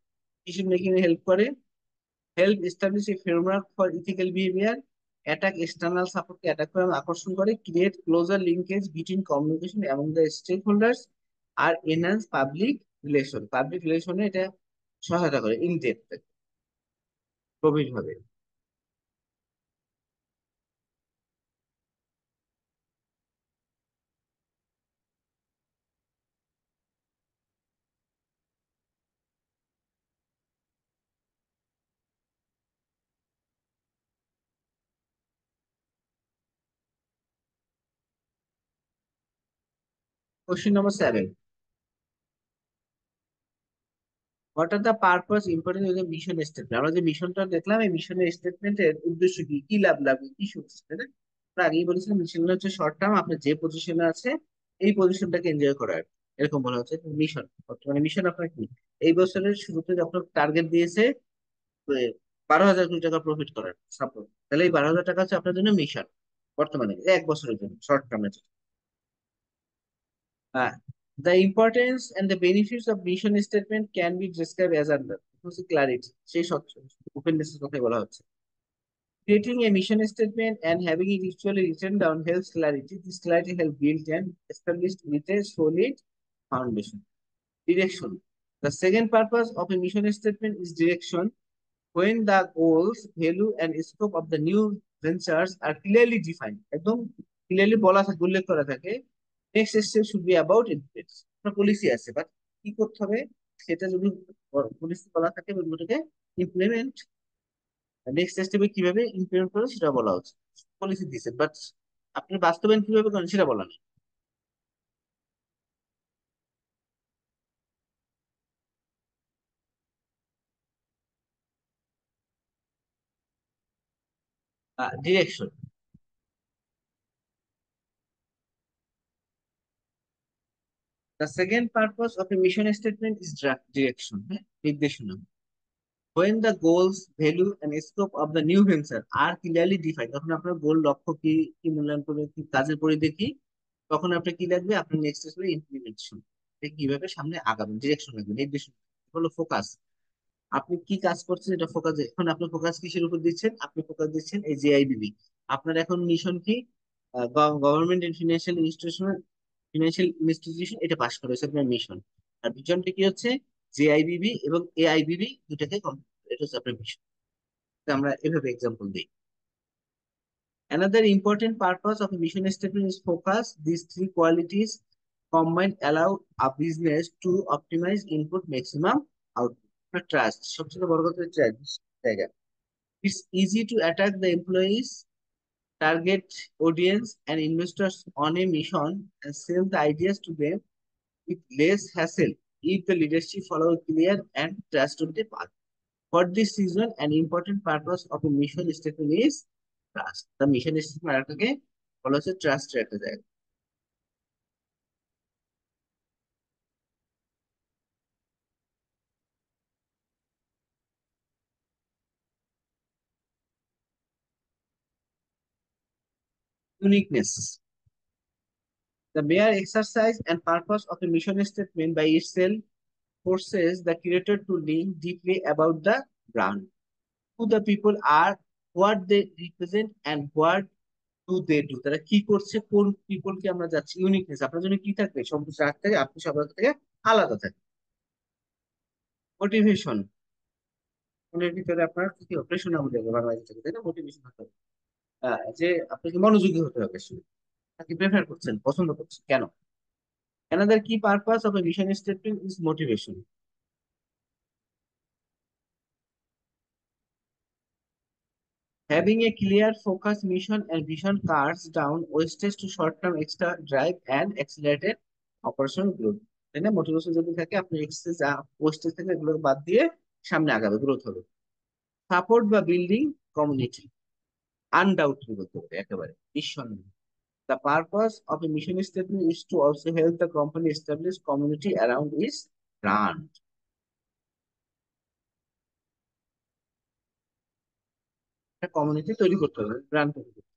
ডিসিশন মেকিং এ হেল্প করে। Help establish a framework for ethical behaviour, attack external সাপোর্টকে অ্যাটাক করে আকর্ষণ করে, create closer linkage between communication among the stake holders, আর এনহান্স পাবলিক রিলেশন। পাবলিক রিলেশনে এটা সহায়তা করে ইন ডেপথ, গভীরভাবে। Question number 7. What are the purpose, importance of the mission statement? আমরা যে মিশনটা দেখলাম, এই মিশনের স্টেটমেন্টের উদ্দেশ্য কি, কি লাভ লাগবে, কি শুনছে, তাই না? আমরা আগেই বলেছিলাম মিশন হচ্ছে শর্ট টার্ম, আপনার যে পজিশনে আছে এই পজিশনটাকে এনজয় করার, এরকম বলা হচ্ছে মিশন। বর্তমানে মিশন আপনার কি, এই বছরের শুরুতে যখন টার্গেট দিয়েছে 12,000 কোটি টাকা প্রফিট করার সাপোজ, তাহলে এই 12,000 টাকা হচ্ছে আপনার জন্য মিশন বর্তমানে, এক বছরের জন্য শর্ট টার্মের জন্য। The importance and the benefits of mission statement can be described as under clarity. সেই স্বচ্ছ openness এর কথাই বলা হচ্ছে। Creating a mission statement and having it actually written down helps clarity. This clarity helps build and establish with a solid foundation. Direction. The second purpose of a mission statement is direction. When the goals, value, and scope of the new ventures are clearly defined, একদম clearly বলা থাকে, উল্লেখ করা থাকে, next step should be about influence. Policy আছে, but কি করতে হবে সেটা যদি পলিসি বলা থাকে, ওগুলোকে ইমপ্লিমেন্ট, নেক্সট স্টেপে কিভাবে ইমপ্লিমেন্ট করবে সেটা বলা হচ্ছে। পলিসি দিচ্ছে, বাট আপনি বাস্তবায়ন কিভাবে করেন সেটা বলা নেই। Direction. The second purpose of a mission statement is direction, নির্দেশনা। When the goals, value, and scope of the new venture are clearly defined, তখন আপনার গোল, লক্ষ্য কি, কি মূল্যায়ন করবে, কি কাজের পরিধি কি, তখন আপনি কি লাগবে, আপনার নেক্সট স্টেপে ইমপ্লিমেন্টেশন, কিভাবে সামনে আগাবেন, ডিরেকশন লাগবে, নির্দেশন হলো ফোকাস। আপনি কি কাজ করছেন এটা ফোকাস। এখন আপনি ফোকাস কিসের উপর দিচ্ছেন, আপনি ফোকাস দিচ্ছেন এই জেআইবিবি। আপনার এখন মিশন কি, গভর্নমেন্ট এন্ড ফিনান্সিয়াল ইনস্টিটিউশন এটা পাস করা হয়েছে আপনার মিশন। আর ভিশনটা কি হচ্ছে, জেআইবিবি এবং এআইবিবি দুটাকে কমপ্লিট, এটা হচ্ছে আপনার মিশন। আমরা এভাবে এক্সাম্পল দিই। Another important purpose of a mission statement is focus. These three qualities combined allow a business to optimize input maximum output. Trust, সবচেয়ে বড় কথা ট্রাস্ট জায়গা। It's easy to attack the employees, target audience, and investors on a mission and sell the ideas to them with less hassle if the leadership follow a clear and trustworthy path. For this reason, an important purpose of a mission statement is trust. The mission statement আরেকটাকে বলা হচ্ছে trust রাখা যায়। Uniqueness. The mere exercise and purpose of a mission statement by itself forces the creator to think deeply about the brand, who the people are, what they represent, and what do they do. তারা কি করছে, কোন people কে আমরা যাচ্ছি। Uniqueness, আপনার জন্য কি থাকবে, সম্পূর্ণ রাখতে হবে, আপনি সবার থেকে আলাদা থাকবে। মোটিভেশন, মনের ভিতরে আপনার কি অপারেশন হতে হবে, বাংলাদেশ থেকে, তাই না? মোটিভেশন হতে হবে, যে আপনাকে মনোযোগী হতে হবে, আসলে আপনি প্রেফার করছেন, পছন্দ করছেন কেন। Another key purpose of a mission statement is motivation. Having a clear focus mission and vision cuts down wastage to short-term extra drive and accelerated operational growth. তাই না? মোটিভেশন যদি থাকে, আপনি এক্সেস ওয়েস্টেজ থেকে এগুলো বাদ দিয়ে সামনে আগাবে, গ্রোথ হবে। সাপোর্ট বা বিল্ডিং কমিউনিটি, আনডাউটলি বলতে পারে, একেবারে নিঃসন্দেহে। The purpose of a mission statement is to also help the company establish community around its brand. একটা কমিউনিটি তৈরি করতে হবে, ব্র্যান্ড তৈরি করতে হবে।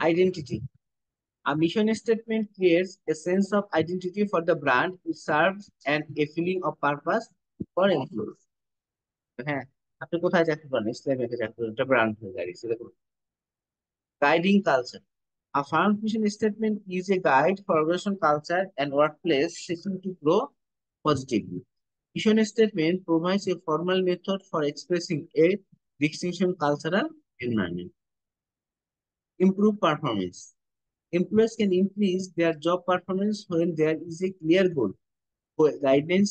Identity, A mission statement creates a sense of identity for the brand. It serves and a feeling of purpose for employees. হ্যাঁ, আপনি কোথায় চাকরি করেন? ইসলামী ব্যাংকে চাকরি করেন, এটা ব্র্যান্ড হয়ে দাঁড়িয়েছে। দেখুন, guiding culture. A firm's mission statement is a guide for organization culture and workplace seeking to grow positively. Mission statement provides a formal method for expressing a distinction cultural environment. Improve performance. Employees can increase their job performance when there is a clear goal, guiding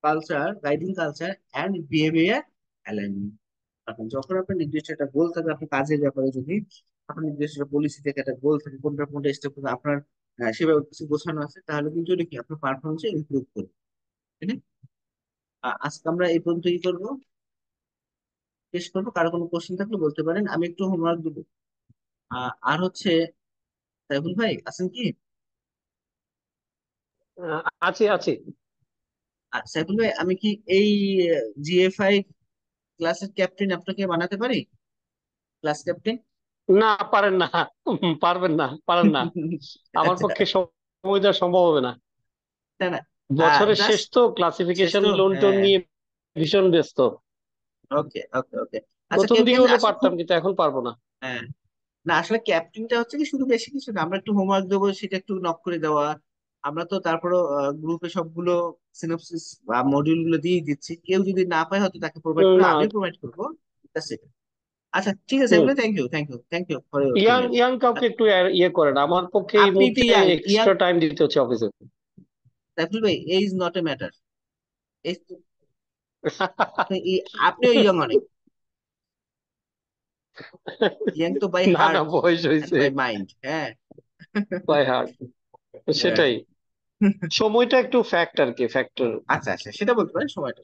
culture and behavior alignment. এখন যখন আপনার নির্দিষ্ট একটা গোল থাকে, আপনি কাজের ব্যাপারে যদি আপনার নির্দিষ্ট পলিসি থেকে একটা গোল থাকে, কোনটা কোনটা স্টেপ আপনার সেভাবে কিছু গোছানো আছে, তাহলে কিন্তু এটা কি আপনার পারফরমেন্স ইমপ্রুভ করবে। ঠিক আছে? আজকে আমরা এই পর্যন্ত কি করবো, শেষ করবো। কারো কোনো কোশ্চেন থাকলে বলতে পারেন, আমি একটু হোমওয়ার্ক দেবো। আর হচ্ছে সাইফুল ভাই আছেন কি? আছি আছি। সাইফুল ভাই, আমি কি এই জিএফআই ক্লাসের ক্যাপ্টেন আপনাকে বানাতে পারি? Class captain? না, পারেন না, পারবেন না, পারেন না, আমার আচ্ছা, পক্ষে সময় দেওয়া সম্ভব হবে না। না না, বছরের শেষ জাস্ট তো, শেষ ক্লাসিফিকেশন তো, লোন টোন হ্যাঁ। নিয়ে ভীষণ ব্যস্ত। ওকে ওকে ওকে, আচ্ছা প্রথম দিকে ক্যাপ্টেন হলে আসলে পারতাম, কিন্তু এখন পারবো না। হ্যাঁ, না আসলে ক্যাপ্টেনটা হচ্ছে কি শুধু বেশি কিছু না, আমরা একটু হোমওয়ার্ক দেবো, সেটা একটু নক করে দেওয়া। আমরা তো তারপরে গ্রুপে সবগুলো সিনপসিস বা মডিউল গুলো দিয়ে দিচ্ছি, কেউ যদি না পায় হয়তো তাকে প্রোভাইড করে, না। আমি প্রোভাইড করবো। That's it. আচ্ছা ঠিক আছে, হুম। এগুলো thank you thank you thank you for your young opinion. Young কাউকে একটু ইয়ে করেন, আমার পক্ষে এই আপনি তো মুহূর্তে ইয়াং ইয়াং এক্সট্রা টাইম দিতে হচ্ছে অফিসে। সাইফুল ভাই, এজ নট এ ম্যাটার। আপনিও ইয়ং অনেক, ইয়াং তো বাই না না, হার্ট বয়স এন্ড হয়েছে, বাই মাইন্ড। হ্যাঁ বাই হার্ট, হ্যাঁ। সেটাই। সময়টা একটু ফ্যাক্ট আর কি, ফ্যাক্টর। আচ্ছা আচ্ছা, সেটা বলতে পারেন সময়টা।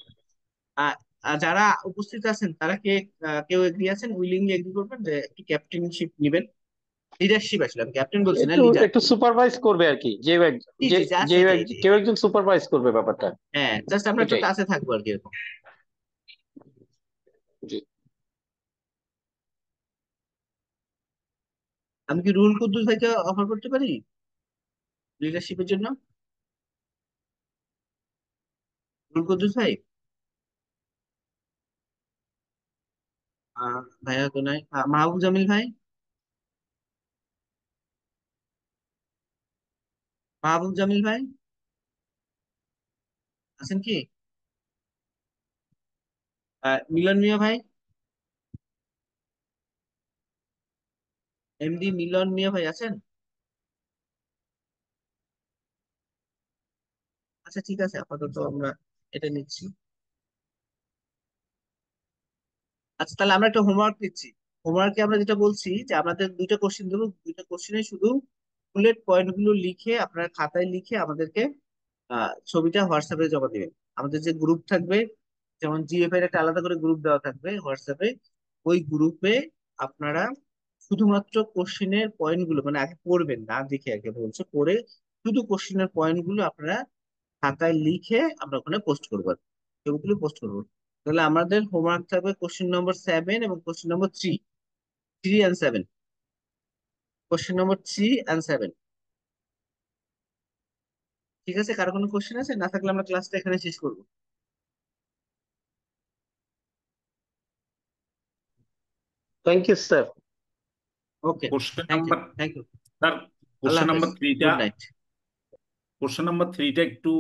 আহ, যারা উপস্থিত আছেন তারা কেউ এগ্রি আছেন, উইলিংলি এগ্রি করবেন যে একটু ক্যাপ্টেনশিপ নেবেন? লিডারশিপ, আসলে আমি ক্যাপ্টেন বলছি না, একটু লিডার। একটু সুপারভাইজ করবে আর কি, জি জি, জাস্ট এটাই এটাই কেউ এটাই। একজন সুপারভাইজ করবে ব্যাপারটা। হ্যাঁ, জাস্ট আমরা একটু এটাই। টাচে থাকবো আর কি, এরকম। জি। আমি কি রুল কুদ্দুস ভাইকে অফার করতে পারি লিডারশিপের জন্য? রুল কুদ্দুস ভাই, ভাইয়া তো নাই। মাহবুব জামিল ভাই, মাহবুব জামিল ভাই আছেন কি? মিলন মিয়া ভাই, এমডি মিলন মিয়া ভাই আছেন? আচ্ছা ঠিক আছে, আপাতত আমরা এটা নিচ্ছি। আচ্ছা তাহলে আমরা একটা হোমওয়ার্ক দিচ্ছি। হোমওয়ার্কে আমরা যেটা বলছি যে আমাদের দুইটা কোশ্চেন দেবো, দুইটা কোশ্চেনে শুধু বুলেট পয়েন্ট গুলো লিখে আপনারা খাতায় লিখে আমাদেরকে ছবিটা হোয়াটসঅ্যাপে জমা দিবেন। আমাদের যে গ্রুপ থাকবে, যেমন জিএফ এর একটা আলাদা করে গ্রুপ দেওয়া থাকবে হোয়াটসঅ্যাপে, ওই গ্রুপে আপনারা শুধুমাত্র কোশ্চেনের পয়েন্ট গুলো, মানে আগে পড়বেন না দেখে, আগে বলছে পড়ে শুধু কোশ্চেনের পয়েন্ট গুলো আপনারা খাতায় লিখে আমরা ওখানে পোস্ট করবো, ছবিগুলো পোস্ট করবো। তাহলে আমাদের হোমওয়ার্ক থাকবে কোশ্চেন নম্বর 7 এবং question number 3, 3 and 7। Question number 3 and 7। ঠিক আছে, কারো কোনো কোশ্চেন আছে? না থাকলে আমরা ক্লাসটা এখানে শেষ করবো। Thank you sir. Okay, question thank you number thank you. Sir, Allah question হাফেজ, নাম্বার থ্রিটা, গুড নাইট। কোশ্চেন নাম্বার থ্রিটা একটু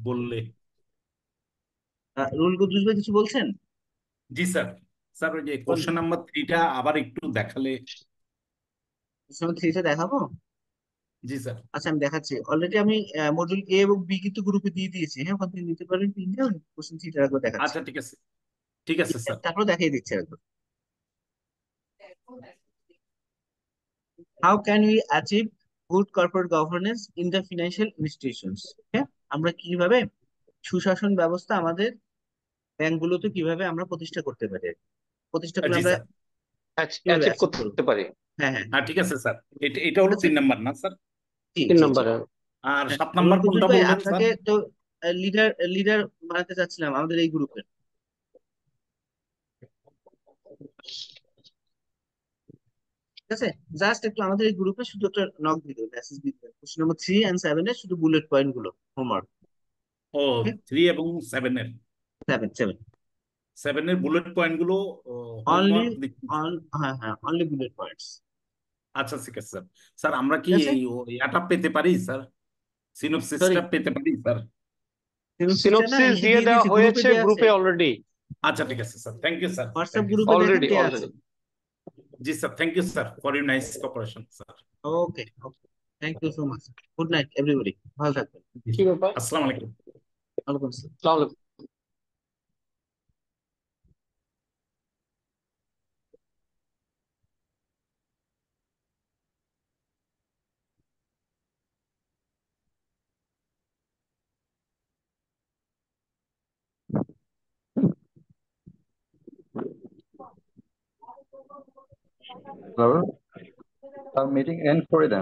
বললে। রুল কুদ্দুস ভাই কিছু বলছেন? জি স্যার। স্যার ওই যে কোশ্চেন নাম্বার থ্রিটা আবার একটু দেখালে। কোশ্চেন 3 দেখাবো? জি স্যার। আচ্ছা আমি দেখাচ্ছি, অলরেডি আমি মডিউল এ এবং বি কিন্তু গ্রুপে দিয়ে দিয়েছি। হ্যাঁ, ওখান থেকে নিতে পারেন তিনটা। কোশ্চেন 3 একবার দেখাচ্ছি, আচ্ছা ঠিক আছে, ঠিক আছে স্যার। তারপর দেখিয়ে দিচ্ছি একবার। How can we achieve good corporate governance in the financial institutions? হ্যাঁ, আমরা কিভাবে সুশাসন ব্যবস্থা আমাদের ব্যাংকগুলোতে কিভাবে আমরা প্রতিষ্ঠা করতে পারি, প্রতিষ্ঠাগুলো জি আমরা স্যার। কিভাবে অ্যাচিভ অ্যাচিভ করবো। করতে পারি। হ্যাঁ হ্যাঁ, হ্যাঁ ঠিক আছে স্যার, এটা হলো ঠিক আছে। 3 নাম্বার না স্যার? জি 3 জি জি। নম্বরে। আর হ্যাঁ, 7 রুল নাম্বার কুদ্দুস কোনটা ভাই, বললেন স্যার? আপনাকে তো লিডার লিডার বানাতে চাচ্ছিলাম আমাদের এই গ্রুপে। ঠিক আছে, জাস্ট একটু আমাদের এই গ্রুপে শুধু একটা নক দিতে মেসেজ দিতে, কোশ্চেন নাম্বার 3 এন্ড 7 এর শুধু বুলেট পয়েন্ট গুলো হোমওয়ার্ক। ও ওকে, 3 এবং 7 এর 7 7 এর বুলেট পয়েন্ট গুলো অনলি, হোমওয়ার্ক দিচ্ছি। হ্যাঁ হ্যাঁ, অনলি বুলেট পয়েন্টস। আচ্ছা ঠিক আছে স্যার। স্যার আমরা কি ঠিক আছে, এই ইয়াটা পেতে পারি স্যার, সরি, সিনোপসিসটা পেতে পারি স্যার? সিনোপসিসটা না সিনপসিস ইসে দিয়ে দিয়ে দেওয়া দিয়েছে, গ্রুপে হয়েছে দেওয়া আছে, গ্রুপে অলরেডি, আচ্ছা ঠিক আছে sir, thank you sir, WhatsApp thank you গ্রুপে দেখেন অলরেডি দেওয়া আছে। অলরেডি। জি sir, thank you sir for your nice cooperation sir. Okay okay, thank you so much, good night everybody, ভালো থাকবেন। কি ব্যাপার? আসসালামু আলাইকুম। ওয়ালাইকুম আসসালাম। আসসালামু আলাইকুম। Hello? Our meeting end করে দেন।